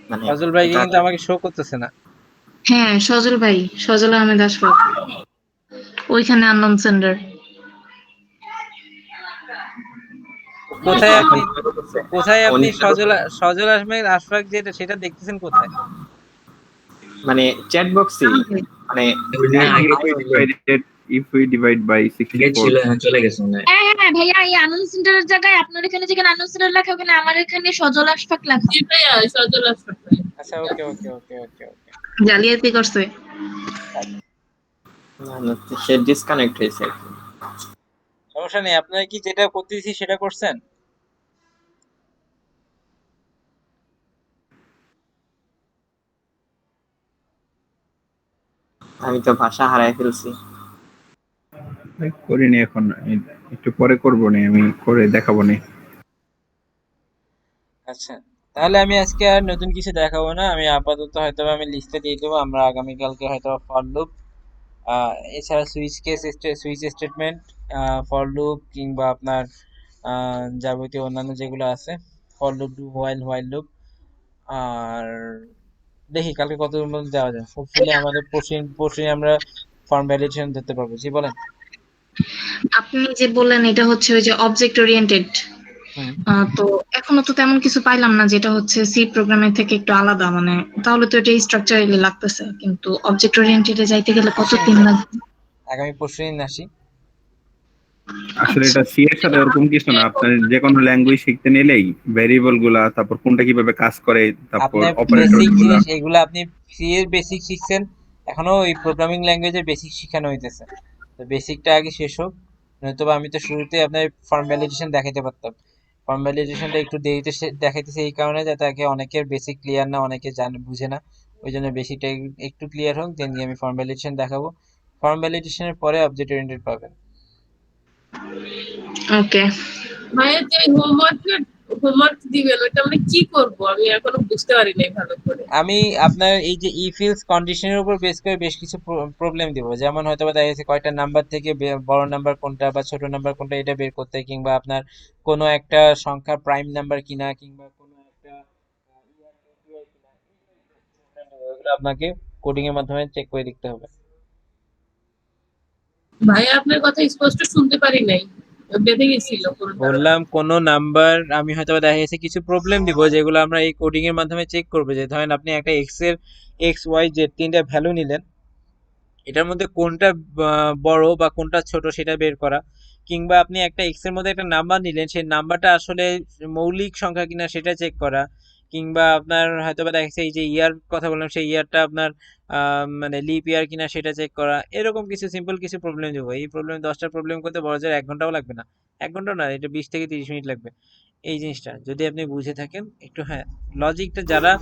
মানে ফজল ভাই এটা কিন্তু আমাকে শো করতেছে না। হ্যাঁ, সজল ভাই, সজল আহমেদ আশফাক, ওইখানে আননোন সেন্ডার। কোথায় আপনি, কোথায় আপনি উনি- সজল আহমেদ আশফাক যেটা সেটা দেখতেছেন কোথায়? মানে চ্যাট বক্সে মানে if we divide by get 64 ছিল চলে গেছে মনে হয়। হ্যাঁ হ্যাঁ ভাইয়া, এই আনন্দ সেন্টারের জায়গায় আপনার এখানে যেখানে আনন্দ সেন্টার লেখা, ওখানে আমার এখানে সজল আশফাক লেখা। আচ্ছা, ওকে ওকে ওকে ওকে ওকে। জালিয়াতি করছে। না, না, সে ডিসকানেক্ট হয়েছে আর কি। সমস্যা নেই, আপনারা কি যেটা করতেছি সেটা করছেন? আমি তো ভাষা হারাই ফেলছি। করিনি এখন, একটু পরে করবো নি, আমি করে দেখাবো নি। আচ্ছা, তাহলে আমি আজকে আর নতুন কিছু দেখাবো না। আমি আপাতত হয়তো আমি লিস্টে দিয়ে দেবো, আমরা আগামীকালকে হয়তো ফর লুপ, এছাড়া সুইচ স্টেটমেন্ট, ফর লুপ কিংবা আপনার যাবতীয় অন্যান্য যেগুলো আছে, for loop, do while, while loop, আর দেখি কালকে কত দূর মধ্যে যাওয়া যায়। হোপফুলি আমাদের পরশু আমরা ফর্ম ভ্যালিডেশন ধরতে পারবো। জি বলেন। আপনি যে বললেন এটা হচ্ছে ওই যে অবজেক্ট ওরিয়েন্টেড, হুম। তো এখনো তো তেমন কিছু পাইলাম না যেটা হচ্ছে সি প্রোগ্রামের থেকে একটু আলাদা, মানে তাহলে তো এটা স্ট্রাকচারালি লাগতেছে, কিন্তু অবজেক্ট ওরিয়েন্টেডে যাইতে গেলে কত দিন লাগবে? আগামী পরশু দিন আসি। আসলে এটা সি এর সাথে ওরকম কিছু না, আপনার যে কোনো ল্যাঙ্গুয়েজ শিখতে নিলেই ভেরিয়েবল গুলা, তারপর কোনটা কিভাবে কাজ করে, তারপর আপনার অপারেটর বেসিক গুলা। জিনিস এগুলো আপনি সি এর বেসিক শিখছেন, এখনো ওই প্রোগ্রামিং ল্যাঙ্গুয়েজের বেসিক শেখানো হইতেছে। তো বেসিকটা আগে শেষ হোক, নয়তো আমি তো শুরুতে আপনার ফর্ম ভ্যালিডেশন দেখাতে পারতাম। ফর্ম ভ্যালিডেশনটা একটু দেরিতে দেখাইতেছে এই কারণে, যাতে আগে অনেকের বেসিক ক্লিয়ার না, অনেকে জানে বুঝে না, ওই জন্য বেসিকটা একটু ক্লিয়ার হোক, দেন আমি ফর্ম ভ্যালিডেশন দেখাবো। ফর্ম ভ্যালিডেশনের পরে অবজেক্ট ওরিয়েন্টেড পাবেন। ওকে। ভাইয়া যে হোমওয়ার্ক দিবেন ওটা আমরা কি করব, আমি এখনো বুঝতে পারি নাই ভালো করে। আমি আপনার এই যে ইফিলস কন্ডিশনের উপর বেস করে বেশ কিছু প্রবলেম দিব, যেমন হয়তো বা দেখা যাচ্ছে কয়টা নাম্বার থেকে বড় নাম্বার কোনটা বা ছোট নাম্বার কোনটা এটা বের করতে, কিংবা আপনার কোনো একটা সংখ্যা প্রাইম নাম্বার কিনা, কিংবা কোনো একটা কিনা, এগুলো আপনাকে কোডিং এর মাধ্যমে চেক করে দেখতে হবে। ভাইয়া আপনার কথা স্পষ্ট শুনতে পারি নাই, বেঁধে গেছিল কোনটা। বললাম কোনো নাম্বার আমি হয়তো বা দেখা যাচ্ছে কিছু প্রবলেম দিব, যেগুলো আমরা এই কোডিং এর মাধ্যমে চেক করবো। যে ধরেন আপনি একটা এক্স এর এক্স ওয়াই জেড তিনটা ভ্যালু নিলেন, এটার মধ্যে কোনটা বড় বা কোনটা ছোট সেটা বের করা, কিংবা আপনি একটা এক্স এর মধ্যে একটা নাম্বার নিলেন, সেই নাম্বারটা আসলে মৌলিক সংখ্যা কিনা সেটা চেক করা, কিংবা আপনার হয়তো বা দেখা যাচ্ছে এই যে ইয়ার কথা বললাম সেই ইয়ারটা আপনার মানে লিপ ইয়ার কিনা সেটা চেক করা। এরকম কিছু সিম্পল কিছু প্রবলেম দেবো। এই প্রবলেম 10টা প্রবলেম করতে বড় জোর 1 ঘন্টাও লাগবে না, 1 ঘন্টা না, এটা 20 থেকে 30 মিনিট লাগবে। এই জিনিসটা যদি আপনি বুঝে থাকেন একটু, হ্যাঁ লজিকটা, যারা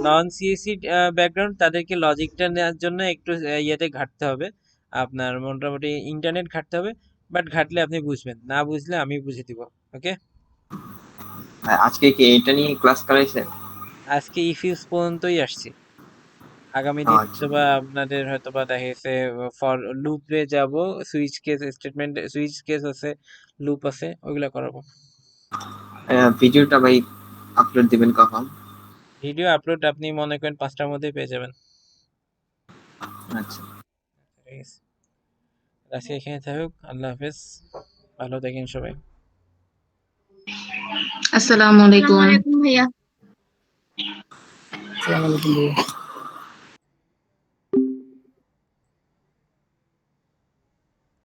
নন সিএসসি ব্যাকগ্রাউন্ড তাদেরকে লজিকটা নেওয়ার জন্য একটু ইয়েতে ঘাটতে হবে, আপনার মোটামুটি ইন্টারনেট ঘাটতে হবে। বাট ঘাটলে আপনি বুঝবেন, না বুঝলে আমি বুঝে দিব। ওকে, আজকে কি এটা নিয়ে ক্লাস করাইছে? আজকে ইফিউজ পর্যন্তই আসছি। আগামী দিন আচ্ছা, হয়তোবা আপনাদের হয়তোবা দেখা গেছে ফর লুপে যাব, switch case statement, switch case আছে, লুপ আছে, ওইগুলা করাবো। ভিডিওটা ভাই আপলোড দিবেন কখন? ভিডিও আপলোড আপনি মনে করেন 5টার মধ্যে পেয়ে যাবেন। আচ্ছা, ঠিক আছে, আজকে এখানে থাকুক। আল্লাহ হাফেজ, ভালো থাকেন সবাই। আসসালামু আলাইকুম। আসসালামু আলাইকুম ভাইয়া। আসসালামু আলাইকুম।